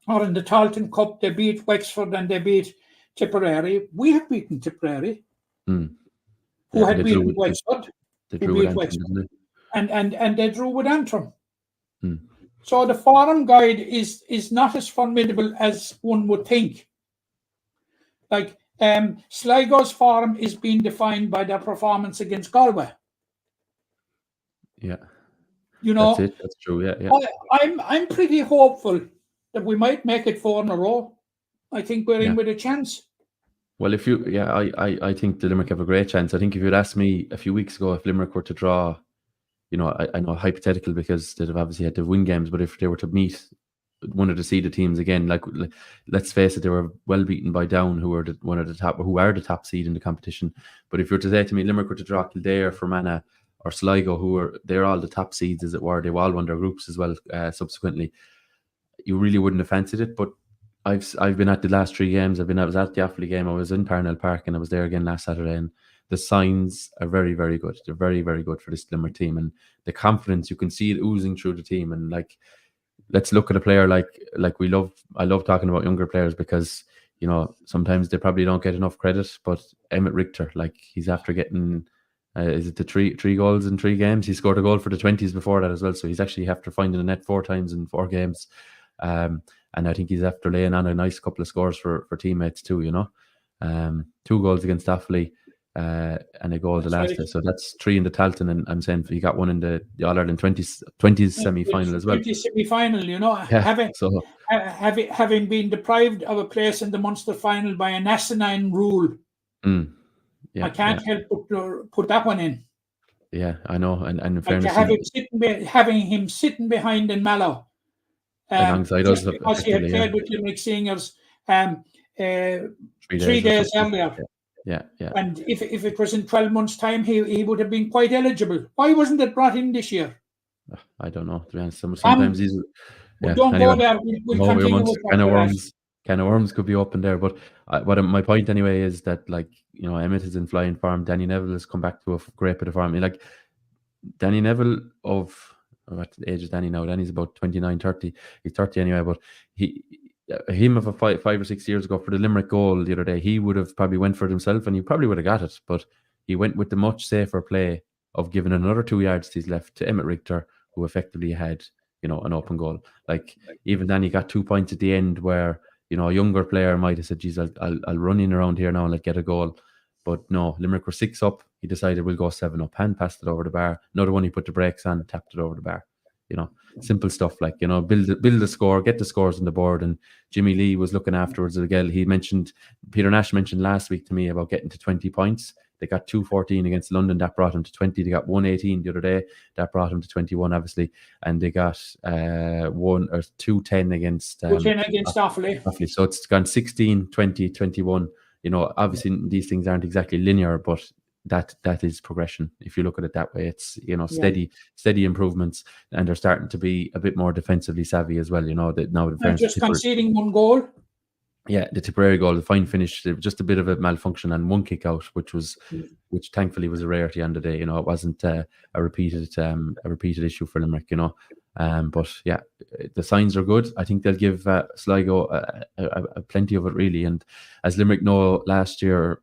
or in the Tailteann Cup, they beat Wexford and they beat Tipperary. We have beaten Tipperary, who had beaten Wexford. They drew with Antrim, and they drew with Antrim. So the form guide is not as formidable as one would think. Like Sligo's form is being defined by their performance against Galway. Yeah. You know, That's it. That's true. Yeah, yeah. I'm pretty hopeful that we might make it 4 in a row. I think we're in with a chance. Well, I think the Limerick have a great chance. I think if you'd asked me a few weeks ago if Limerick were to draw, I know hypothetical because they'd have obviously had to win games, but if they were to meet one of the seeded teams again, like let's face it, they were well beaten by Down, who are the top seed in the competition. But if you were to say to me, Limerick were to draw Kildare, Fermanagh, or Sligo, they're all the top seeds, as it were. They all won their groups as well. Subsequently, you really wouldn't have fancied it. But I've been at the last 3 games. I was at the Offaly game. I was in Parnell Park, and I was there again last Saturday. And the signs are very, very good. They're very, very good for this Limerick team, and the confidence, you can see it oozing through the team. And let's look at a player like I love talking about younger players because sometimes they probably don't get enough credit. But Emmett Richter, he's after getting is it the three goals in 3 games? He scored a goal for the 20s before that as well. So he's actually after finding a net 4 times in 4 games. And I think he's after laying on a nice couple of scores for teammates too, 2 goals against Offaly and a goal the last day. So that's 3 in the Tailteann, and I'm saying he got 1 in the All-Ireland 20s semi-final as well. 20s semi-final, having been deprived of a place in the Munster final by an asinine rule. I can't help but put that one in. Yeah, I know. And in fairness, having him sitting behind in Mallow. Alongside us, because he had played with Limerick Seniors 3 days earlier. Yeah. And if it was in 12 months' time, he would have been quite eligible. Why wasn't it brought in this year? I don't know, to be honest. Sometimes these... don't go there. We'll continue with Can of worms could be open there. But my point anyway is that, Emmett is in flying form. Danny Neville has come back to a great bit of form. Danny Neville what age is Danny now? Danny's about 29, 30. He's 30 anyway, but him of a 5 or 6 years ago for the Limerick goal the other day, he would have probably went for it himself and he probably would have got it, but he went with the much safer play of giving another 2 yards to his left to Emmett Richter, who effectively had, an open goal. Even Danny got 2 points at the end where, a younger player might have said, geez, I'll run in around here now and get a goal. But no, Limerick were 6 up. He decided we'll go 7 up. Hand passed it over the bar. Another one, he put the brakes on, tapped it over the bar. Simple stuff build the score, get the scores on the board. And Jimmy Lee was looking afterwards again. Peter Nash mentioned last week to me about getting to 20 points. They got 2-14 against London. That brought them to 20. They got 1-18 the other day. That brought them to 21, obviously. And they got 2-10 against Offaly. So it's gone 16, 20, 21. Obviously these things aren't exactly linear, but that is progression. If you look at it that way, it's steady improvements, and they're starting to be a bit more defensively savvy as well. That now they're just conceding 1 goal. Yeah, the Tipperary goal, the fine finish, just a bit of a malfunction and 1 kick out, which thankfully was a rarity on the day. It wasn't a repeated issue for Limerick. But yeah, the signs are good. I think they'll give Sligo a plenty of it, really. And as Limerick know, last year,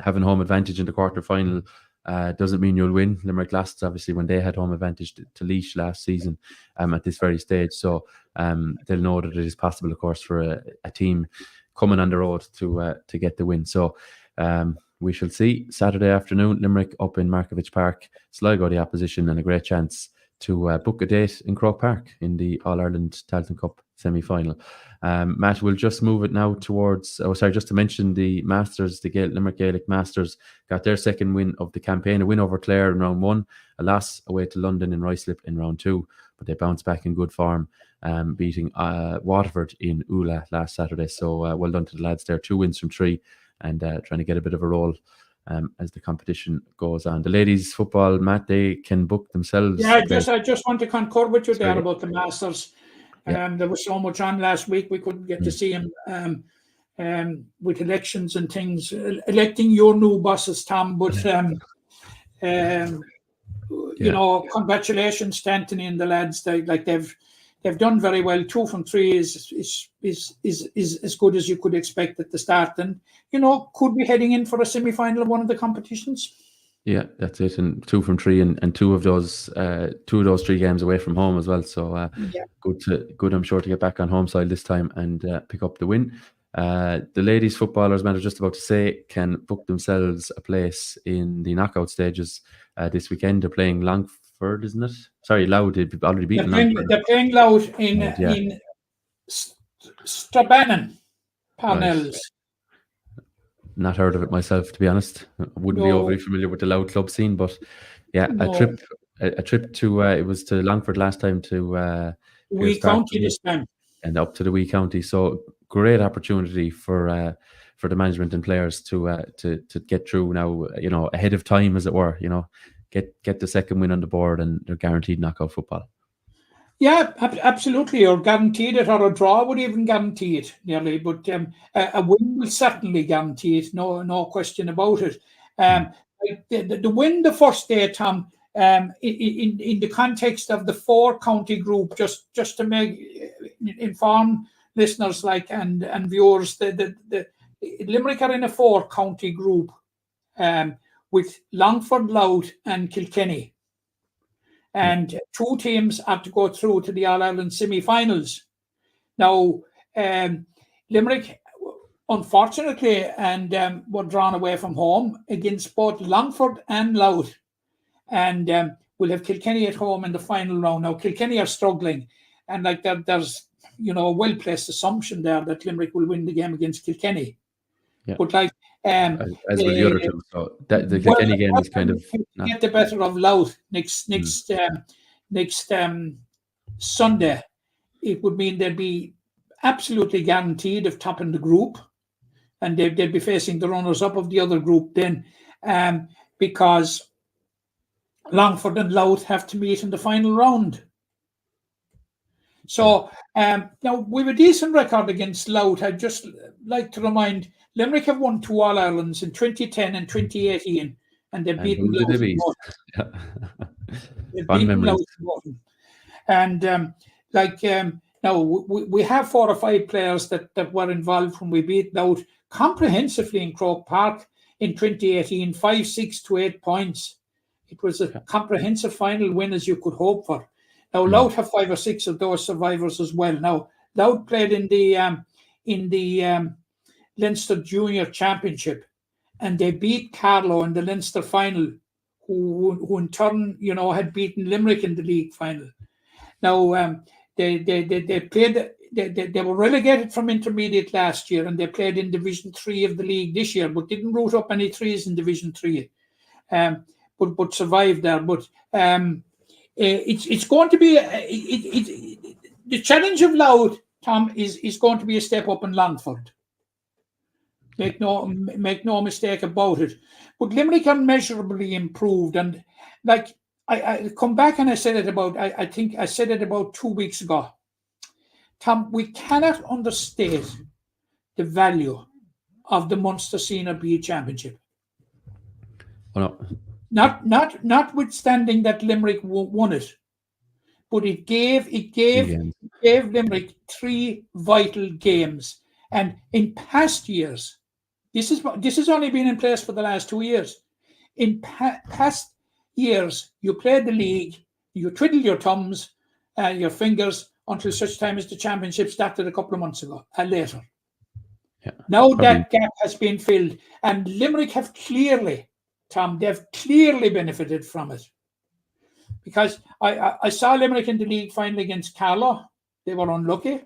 having home advantage in the quarter final doesn't mean you'll win. Limerick lost, obviously, when they had home advantage to Laois last season at this very stage. So they'll know that it is possible, of course, for a team coming on the road to get the win. So we shall see. Saturday afternoon, Limerick up in Markovich Park, Sligo the opposition, and a great chance to book a date in Croke Park in the All-Ireland Tailteann Cup semi-final. Matt, we'll just move it now towards, just to mention the Masters, the Limerick Gaelic Masters got their 2nd win of the campaign, a win over Clare in round 1, a loss away to London in Ruislip in round 2, but they bounced back in good form, beating Waterford in Ula last Saturday. So well done to the lads there, 2 wins from 3, and trying to get a bit of a roll as the competition goes on. The ladies' football, Matt, they can book themselves. Yeah, I just want to concur with you there about the Masters. There was so much on last week, we couldn't get to see him with elections and things, electing your new bosses, Tom. But, congratulations to Anthony and the lads. They've done very well. 2 from 3 is as good as you could expect at the start. And, could be heading in for a semi-final of one of the competitions. Yeah, that's it. And 2 from 3, and 2 of those 3 games away from home as well. So good, I'm sure, to get back on home side this time and pick up the win. The ladies footballers, man, I was just about to say, can book themselves a place in the knockout stages this weekend. They're playing Langford, isn't it? Sorry, Loud. They've already beaten Langford. They're playing Loud in Strabane, Parnells. Right. Not heard of it myself, to be honest. I wouldn't be overly familiar with the Loud club scene, but yeah, a trip to it was to Langford last time, to Wee County this time, and up to the Wee County. So great opportunity for the management and players to get through now, ahead of time, as it were. Get the second win on the board, and they're guaranteed knockout football. Yeah, absolutely. Or guaranteed it, or a draw would even guarantee it nearly. But a win will certainly guarantee it. No question about it. The win the first day, Tom, in the context of the 4-county group, just to inform listeners and viewers, the Limerick are in a 4-county group with Langford, Louth, and Kilkenny. And 2 teams have to go through to the All-Ireland semi-finals. Now, Limerick, unfortunately, were drawn away from home against both Langford and Louth. And we'll have Kilkenny at home in the final round. Now, Kilkenny are struggling. And there's, a well-placed assumption there that Limerick will win the game against Kilkenny. Yeah. But as with the other two, so the Kilkenny game is kind of get the better of Louth next Sunday. It would mean they'd be absolutely guaranteed of topping the group, and they'd be facing the runners-up of the other group then, because Langford and Louth have to meet in the final round. So now we have a decent record against Louth. I'd just like to remind, Limerick have won 2 All-Irelands in 2010 and 2018, and they've beaten Louth. They've beaten Louth. And now we have 4 or 5 players that were involved when we beat Louth comprehensively in Croke Park in 2018, 5, 6 to 8 points. It was a comprehensive final win as you could hope for. Now, Louth have 5 or 6 of those survivors as well. Now, Louth played in the Leinster Junior Championship, and they beat Carlow in the Leinster final, who in turn, had beaten Limerick in the league final. Now, they played. They were relegated from intermediate last year, and they played in Division 3 of the league this year, but didn't root up any threes in Division 3. But survived there. But it's going to be the challenge of Louth, Tom, is going to be a step up in Langford. Make no mistake about it. But Limerick are measurably improved, and I come back and I said it about, I think I said it about 2 weeks ago. Tom, we cannot understate the value of the Munster Senior B Championship. Oh, no. Notwithstanding that Limerick won it, but it gave Limerick 3 vital games. And in past years, this has only been in place for the last 2 years. In past years, you played the league, you twiddle your thumbs, your fingers until such time as the championship started a couple of months ago, later. Yeah, now that gap has been filled, and Limerick have clearly, Tom, they've clearly benefited from it. Because I saw Limerick in the league final against Carlow. They were unlucky.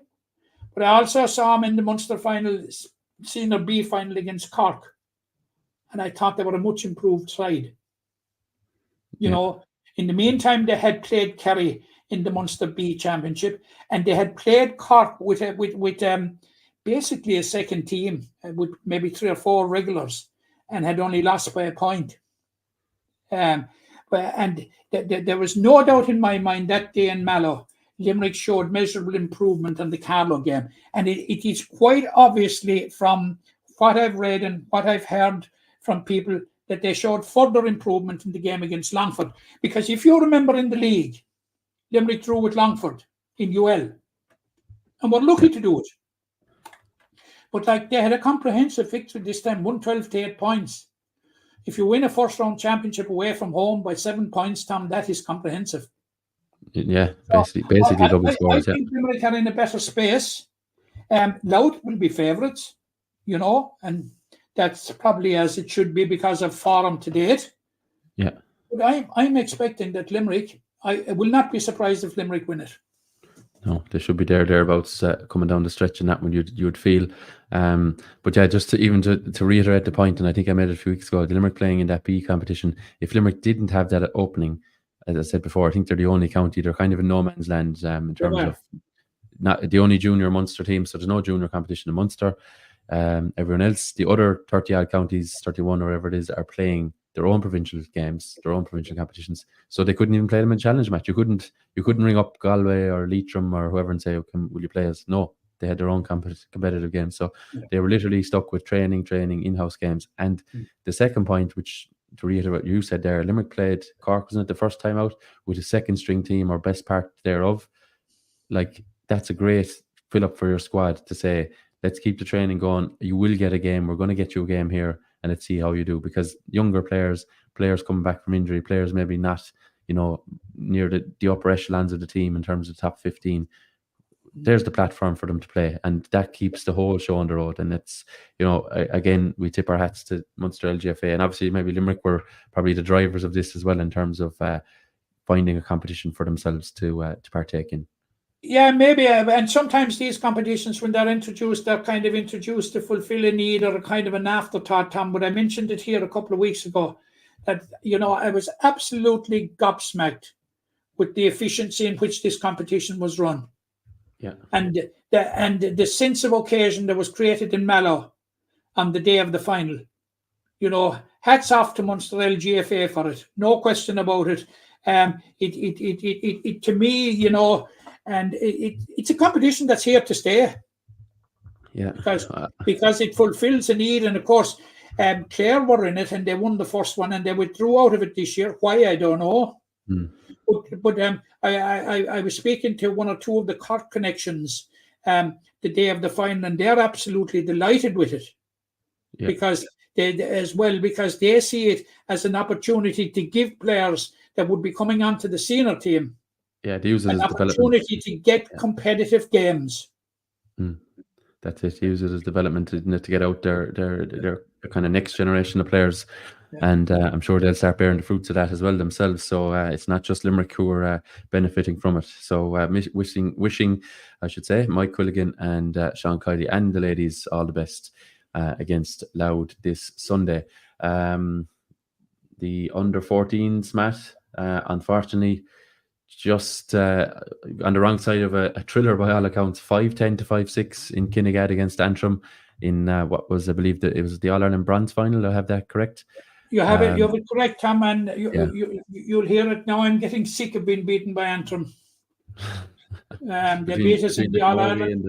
But I also saw them in the Munster final, Senior B final against Cork. And I thought they were a much improved side. You know, in the meantime, they had played Kerry in the Munster B Championship, and they had played Cork with basically a second team, with maybe 3 or 4 regulars, and had only lost by a point. And there was no doubt in my mind that day in Mallow, Limerick showed measurable improvement on the Carlow game. And it is quite obviously, from what I've read and what I've heard from people, that they showed further improvement in the game against Langford. Because if you remember in the league, Limerick drew with Langford in UL, and were lucky to do it. But they had a comprehensive victory this time, 112 to 8 points. If you win a first-round championship away from home by 7 points, Tom, that is comprehensive. Yeah, basically double scores. I think Limerick are in a better space. Louth will be favourites, and that's probably as it should be because of form to date. Yeah. But I'm expecting that Limerick I will not be surprised if Limerick win it. No, they should be thereabouts coming down the stretch in that one. You'd feel, but yeah, just to reiterate the point, and I think I made it a few weeks ago. The Limerick playing in that B competition. If Limerick didn't have that opening, as I said before, I think they're the only county. They're kind of in no man's land in terms of not the only junior Munster team. So there's no junior competition in Munster. Everyone else, the other 30-odd counties, 31 or whatever it is, are playing their own provincial games, their own provincial competitions. So they couldn't even play them in challenge match. You couldn't ring up Galway or Leitrim or whoever and say, will you play us? No, they had their own competitive games. So they were literally stuck with training, in-house games. And the second point, which to reiterate what you said there, Limerick played Cork, wasn't it, the first time out with a second string team or best part thereof. Like, that's a great fill up for your squad to say, let's keep the training going. You will get a game. We're going to get you a game here, and let's see how you do. Because younger players coming back from injury, players maybe not, near the upper echelons of the team in terms of top 15. There's the platform for them to play, and that keeps the whole show on the road. And it's, again, we tip our hats to Munster LGFA, and obviously maybe Limerick were probably the drivers of this as well in terms of finding a competition for themselves to partake in. Yeah, maybe. And sometimes these competitions, when they're introduced, they're kind of introduced to fulfill a need or a kind of an afterthought, Tom. But I mentioned it here a couple of weeks ago that, I was absolutely gobsmacked with the efficiency in which this competition was run. Yeah. And the sense of occasion that was created in Mallow on the day of the final. Hats off to Munster LGFA for it. No question about it. It to me, and it's a competition that's here to stay. Yeah, because it fulfills a need, and of course, Clare were in it and they won the first one, and they withdrew out of it this year. Why, I don't know. But I was speaking to one or two of the Cork connections the day of the final, and they're absolutely delighted with it because they see it as an opportunity to give players that would be coming onto the senior team. Yeah, they use it an as opportunity to get competitive games. That's it. Use it as development to get out their kind of next generation of players, and I'm sure they'll start bearing the fruits of that as well themselves. So it's not just Limerick who are benefiting from it. So wishing, I should say, Mike Quilligan and Sean Kiley and the ladies all the best against Louth this Sunday. The under-14s, Matt, unfortunately, just on the wrong side of a thriller by all accounts, 5-10 to 5-6 in Kinnegad against Antrim in what was, I believe, that it was the All-Ireland bronze final. Do I have that correct? You have it correct, Tom, and you'll hear it now. I'm getting sick of being beaten by Antrim. They beat us in the All-Ireland.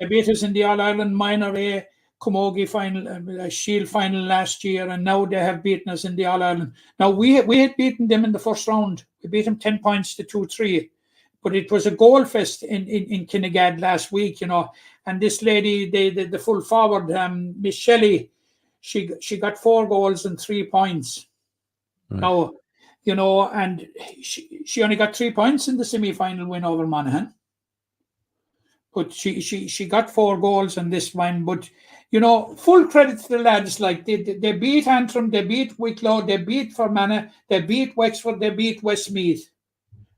They beat us in the All-Ireland minor A Camogie final, Shield final last year, and now they have beaten us in the All-Ireland. Now, we had beaten them in the first round. We beat them 10 points to 2-3. But it was a goal fest in Kinnegad last week, and this lady, the full forward, Miss Shelley, she got 4 goals and 3 points. Right. Now, and she only got 3 points in the semi-final win over Monaghan. But she got 4 goals in this one. But, full credit to the lads. Like, they beat Antrim, they beat Wicklow, they beat Fermanagh, they beat Wexford, they beat Westmeath.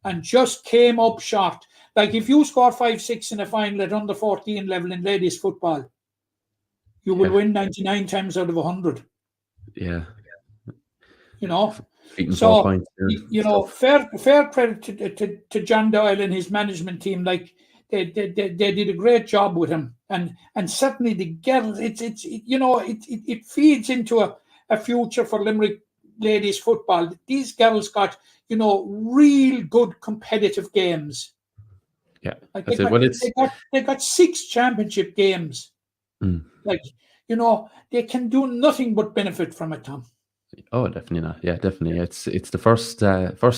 And just came up short. Like, if you score 5-6 in a final at under 14 level in ladies football, you will win 99 times out of 100. Yeah. So, fair credit to John Doyle and his management team. Like, they did a great job with him, and certainly the girls. It feeds into a future for Limerick ladies football. These girls got real good competitive games. Yeah, like they got 6 championship games. Like, they can do nothing but benefit from it, Tom. Oh, definitely not. Yeah, definitely. It's the first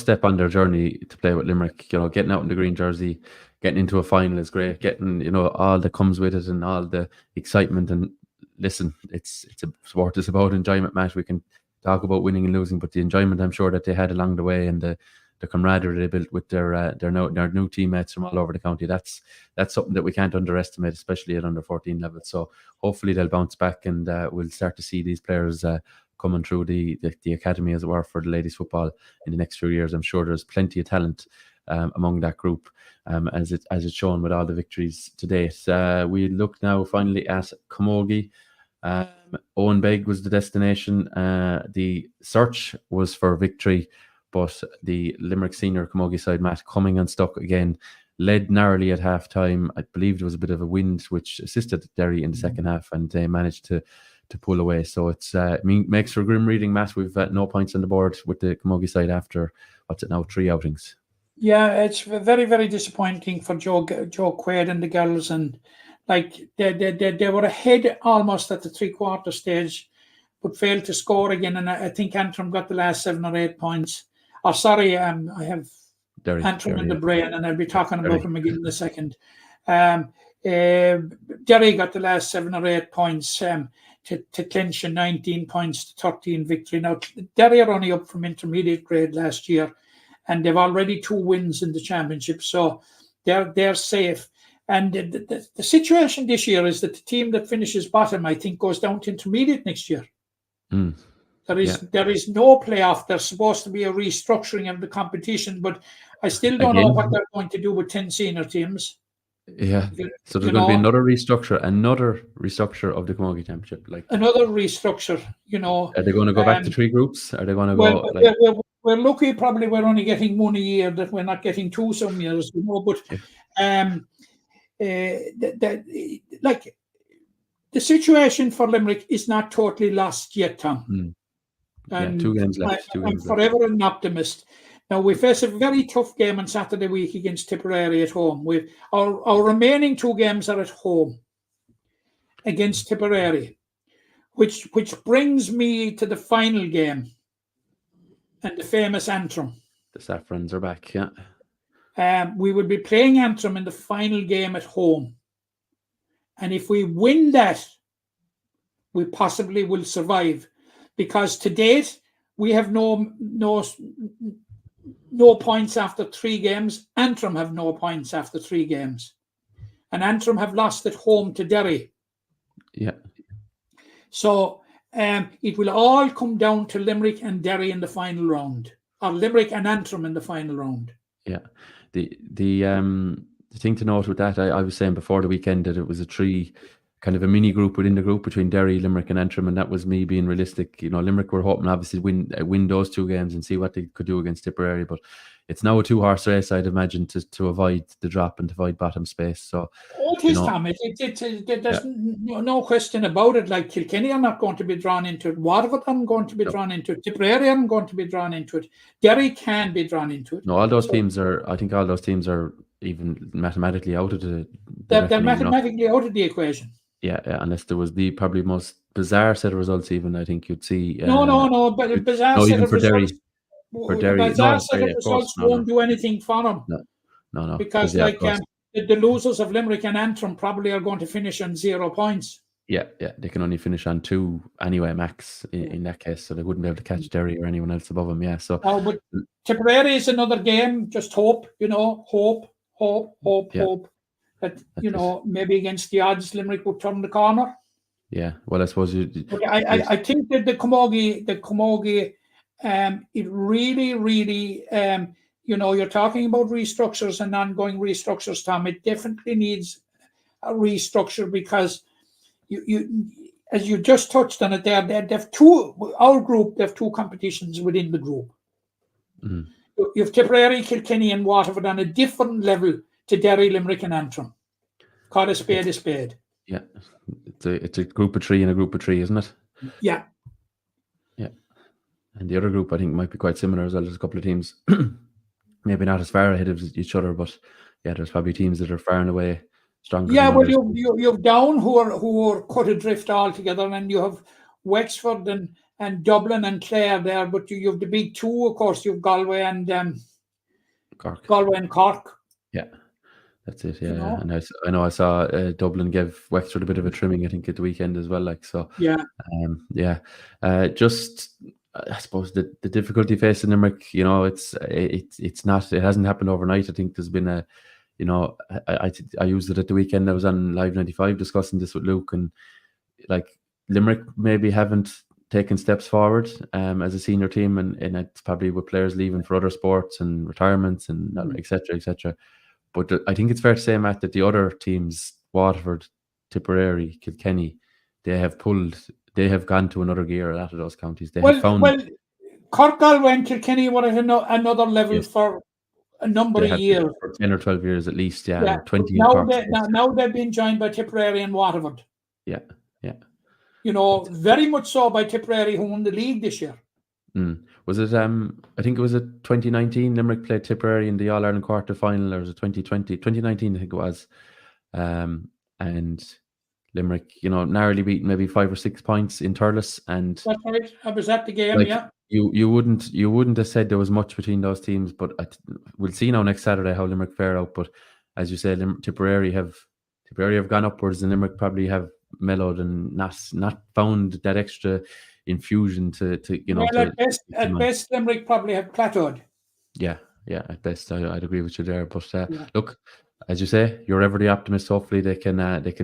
step on their journey to play with Limerick. Getting out in the green jersey, getting into a final is great. Getting all that comes with it and all the excitement. And listen, it's a sport. It's about enjoyment, Matt. We can talk about winning and losing, but the enjoyment I'm sure that they had along the way and the camaraderie they built with their new teammates from all over the county. That's something that we can't underestimate, especially at under 14 level. So hopefully they'll bounce back and we'll start to see these players coming through the academy, as it were, for the ladies football in the next few years. I'm sure there's plenty of talent among that group, as it's shown with all the victories to date. We look now finally at Camogie. Owen Begg was the destination. The search was for victory, but the Limerick senior Camogie side, Matt, coming unstuck again, led narrowly at half time. I believe there was a bit of a wind which assisted Derry in the second half, and they managed to pull away. So it's makes for grim reading, Matt. We've no points on the board with the Camogie side after, what's it now, 3 outings. Yeah, it's very, very disappointing for Joe Quaid and the girls, and like they were ahead almost at the 3/4 stage, but failed to score again. And I think Antrim got the last 7 or 8 points. I have Derry, Antrim in the brain, and I'll be talking Derry. about them again in a second. Derry got the last 7 or 8 points to clinch a 19 points to 13 victory. Now, Derry are only up from intermediate grade last year, and they've already 2 wins in the championship, so they're safe. And the situation this year is that the team that finishes bottom, I think, goes down to intermediate next year. There is no playoff. There's supposed to be a restructuring of the competition, but I still don't know what they're going to do with 10 senior teams. Yeah, so there's going to be another restructure of the Camogie Championship. Like another restructure, Are they going to go back to 3 groups? Are they going to go? We're lucky. Probably we're only getting 1 a year. That we're not getting 2 some years, But the situation for Limerick is not totally lost yet, Tom. And 2 games left. I'm forever an optimist. Now, we face a very tough game on Saturday week against Tipperary at home. Our remaining 2 games are at home against Tipperary, which brings me to the final game and the famous Antrim. The Saffrons are back, yeah. We will be playing Antrim in the final game at home. And if we win that, we possibly will survive. Because to date, we have no points after 3 games. Antrim have no points after 3 games. And Antrim have lost at home to Derry. Yeah. So it will all come down to Limerick and Derry in the final round. Or Limerick and Antrim in the final round. Yeah. The thing to note with that, I was saying before the weekend that it was a 3 kind of a mini group within the group between Derry, Limerick and Antrim, and that was me being realistic. Limerick were hoping obviously win those 2 games and see what they could do against Tipperary, but it's now a 2-horse race, I'd imagine, to avoid the drop and to avoid bottom space. So it is, Tom. There's no question about it. Like Kilkenny are not going to be drawn into it. Waterford aren't going to be drawn into it. Tipperary aren't going to be drawn into it. Derry can be drawn into it. No, all those teams are even mathematically out of the they're mathematically out of the equation. Yeah, unless there was the probably most bizarre set of results, even I think you'd see. But a bizarre set of results. For Derry, bizarre set of results won't do anything for them. No. Because the losers of Limerick and Antrim probably are going to finish on 0 points. Yeah, they can only finish on 2 anyway, max in that case, so they wouldn't be able to catch Derry or anyone else above them. Yeah, so. But Tipperary is another game. Just hope, hope. That maybe against the odds, Limerick would turn the corner. Yeah, well, I suppose I think that the Camogie, it really, really, you're talking about restructures and ongoing restructures, Tom. It definitely needs a restructure because you as you just touched on it there, they have 2. Our group, they have 2 competitions within the group. You have Tipperary, Kilkenny, and Waterford on a different level to Derry, Limerick and Antrim. Call a spade a spade. Yeah. It's a group of 3 and a group of 3, isn't it? Yeah. Yeah. And the other group I think might be quite similar as well. There's a couple of teams maybe not as far ahead of each other, but yeah, there's probably teams that are far and away stronger. Yeah, well you've Down who are cut adrift altogether, and you have Wexford and Dublin and Clare there, but you have the big 2, of course. You have Galway and Cork. Galway and Cork. Yeah, that's it. Yeah, and I know I saw Dublin give Wexford a bit of a trimming, I think, at the weekend as well. Like so. Yeah. Just I suppose the difficulty facing Limerick, it's not. It hasn't happened overnight. I think there's been a. I used it at the weekend. I was on Live 95 discussing this with Luke, and like Limerick maybe haven't taking steps forward as a senior team, and it's probably with players leaving for other sports and retirements and etc. etc. But I think it's fair to say, Matt, that the other teams, Waterford, Tipperary, Kilkenny, they have gone to another gear out of those counties. They have found. Well, Cork, Galway and Kilkenny were at another level for a number of years. For 10 or 12 years at least, 20 now they've been joined by Tipperary and Waterford. Yeah. Very much so by Tipperary, who won the league this year. Was it, I think it was 2019, Limerick played Tipperary in the All-Ireland quarter-final, or was it 2020? 2019, I think it was. And Limerick, narrowly beaten maybe 5 or 6 points in Thurles. And that's right. I was at the game, You wouldn't have said there was much between those teams, but we'll see now next Saturday how Limerick fare out. But as you said, Tipperary have gone upwards, and Limerick probably have mellowed and not found that extra infusion to at best Limerick probably have plateaued. Yeah, at best I'd agree with you there. But look, as you say, you're ever the optimist. Hopefully they can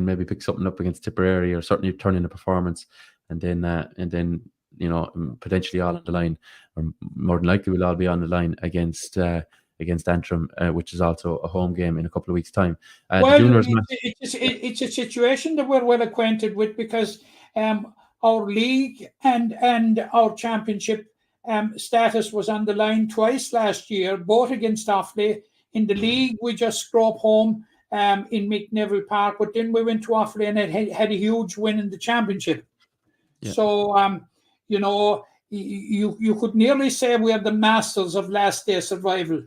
maybe pick something up against Tipperary, or certainly turn in a performance, and then potentially all on the line, or more than likely we'll all be on the line against Antrim, which is also a home game in a couple of weeks' time. It's a situation that we're well acquainted with, because our league and our championship status was on the line twice last year, both against Offaly. In the league, we just scraped home in McNeville Park, but then we went to Offaly and had a huge win in the championship. Yeah. So, you could nearly say we are the masters of last day survival.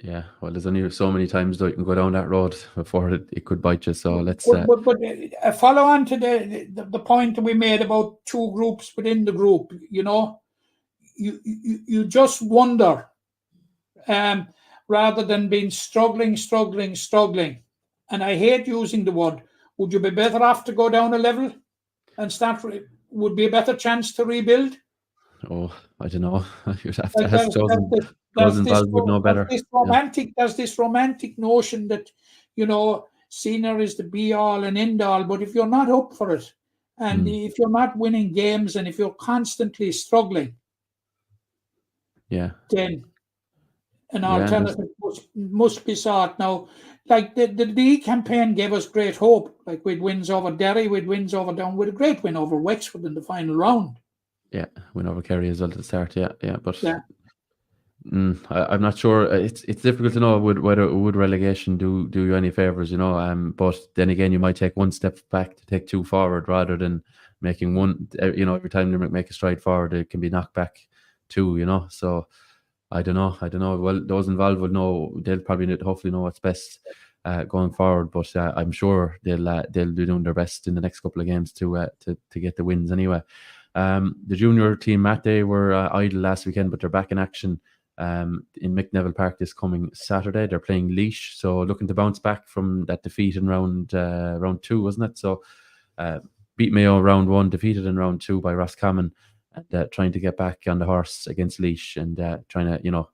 Yeah, well, there's only so many times that you can go down that road before it could bite you. So let's. But follow on to the point that we made about two groups within the group. You just wonder, rather than being struggling, and I hate using the word. Would you be better off to go down a level and start? Would be a better chance to rebuild? Oh, I don't know. You'd have to ask those involved would know better. There's this romantic notion that, senior is the be all and end all. But if you're not up for it, and if you're not winning games, and if you're constantly struggling, then an alternative must be sought. Now, like the league campaign gave us great hope. Like we'd wins over Derry, we'd wins over Down, with a great win over Wexford in the final round. Yeah, win over Kerry as well at the start. I'm not sure. It's difficult to know whether would relegation do you any favors, But then again, you might take one step back to take two forward, rather than making one. Every time they make a stride forward, it can be knocked back two. So I don't know. Well, those involved will know. They'll probably hopefully know what's best going forward. But I'm sure they'll be doing their best in the next couple of games to get the wins anyway. The junior team, Matt, they were idle last weekend, but they're back in action in McNeville Park this coming Saturday. They're playing Laois, so looking to bounce back from that defeat in round 2, wasn't it? So beat Mayo round 1, defeated in round 2 by Roscommon, and trying to get back on the horse against Laois, and trying to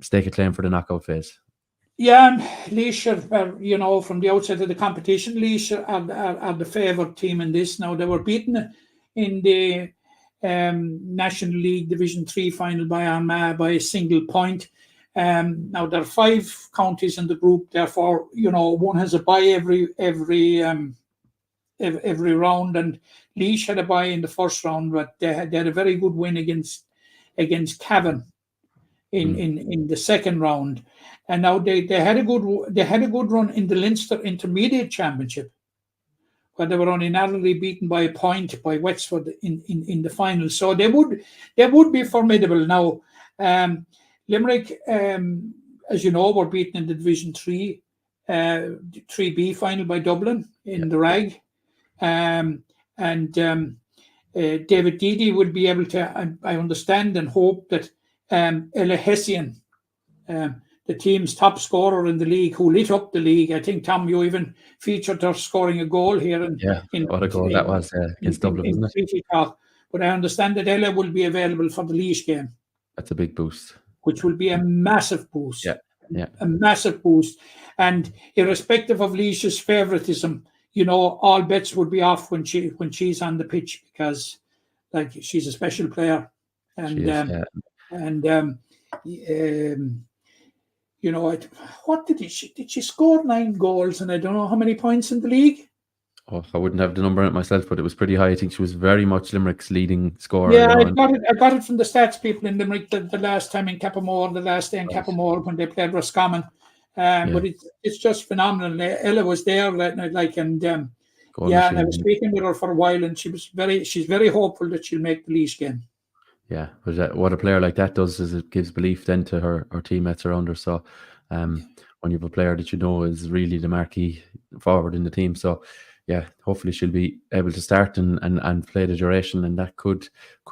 stake a claim for the knockout phase. Yeah, Laois are, from the outset of the competition, Laois are the favoured team in this. Now, they were beaten in the National League Division 3 final by Armagh by a single point. Now, there are 5 counties in the group, therefore, one has a bye every round, and Laois had a bye in the first round, but they had a very good win against Cavan in the second round. And now they had a good run in the Leinster Intermediate Championship, where they were only narrowly beaten by a point by Wexford in the final. So they would be formidable. Now, Limerick, as you know, were beaten in the Division 3B final by Dublin in the RAG. And David Deedy will be able to, I understand and hope that Ella Hessian, the team's top scorer in the league, who lit up the league. I think, Tom, you even featured her scoring a goal here. What a goal that was against Dublin, wasn't it? But I understand that Ella will be available for the Laois game. That's a big boost. Which will be a massive boost. Yeah. A massive boost. And irrespective of Laois's favouritism, all bets would be off when she's on the pitch, because like she's a special player, and She is, yeah. and you know, what did she score 9 goals and I don't know how many points in the league? Oh, I wouldn't have the number on it myself, but it was pretty high. I think she was very much Limerick's leading scorer. Yeah, You know, I got it from the stats people in Limerick the last time in Cappamore, the last day in Cappamore when they played Roscommon. But it's just phenomenal. Ella was there that night, like, and goal yeah, and I machine. was speaking with her for a while, and she's very hopeful that she'll make the Laois game. Yeah, but what a player like that does is it gives belief then to her teammates around her. So when you have a player that you know is really the marquee forward in the team, so yeah, hopefully she'll be able to start and play the duration, and that could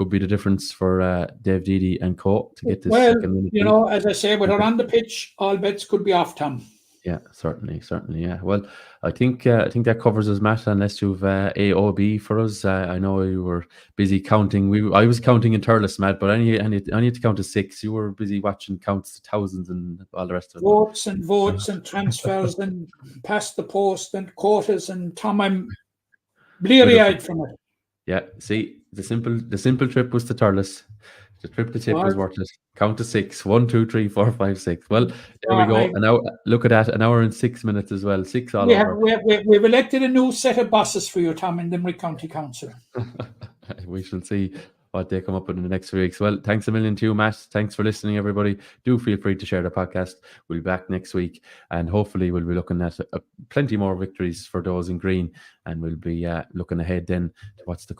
be the difference for Dave Deedy and co to get this second minute. You know, as I say, with her on the pitch, all bets could be off, Tom. Yeah, certainly, yeah. Well, I think that covers us, Matt. Unless you've A or B for us, I know you were busy counting. I was counting in Thurles, Matt, but I need to count to 6. You were busy watching counts to thousands and all the rest of it. Votes and transfers and past the post and quotas, and Tom, I'm bleary-eyed from it. Yeah, see, the simple trip was to Thurles. The trip to Tip was worth it. Count to 6. 1, 2, 3, 4, 5, 6. Well, there we go. And now look at that, an hour and 6 minutes as well. 6 all over. We've elected a new set of bosses for you, Tom, in Limerick County Council. We shall see what they come up with in the next few weeks. Well, thanks a million to you, Matt. Thanks for listening, everybody. Do feel free to share the podcast. We'll be back next week, and hopefully we'll be looking at plenty more victories for those in green, and we'll be looking ahead then to what's to come.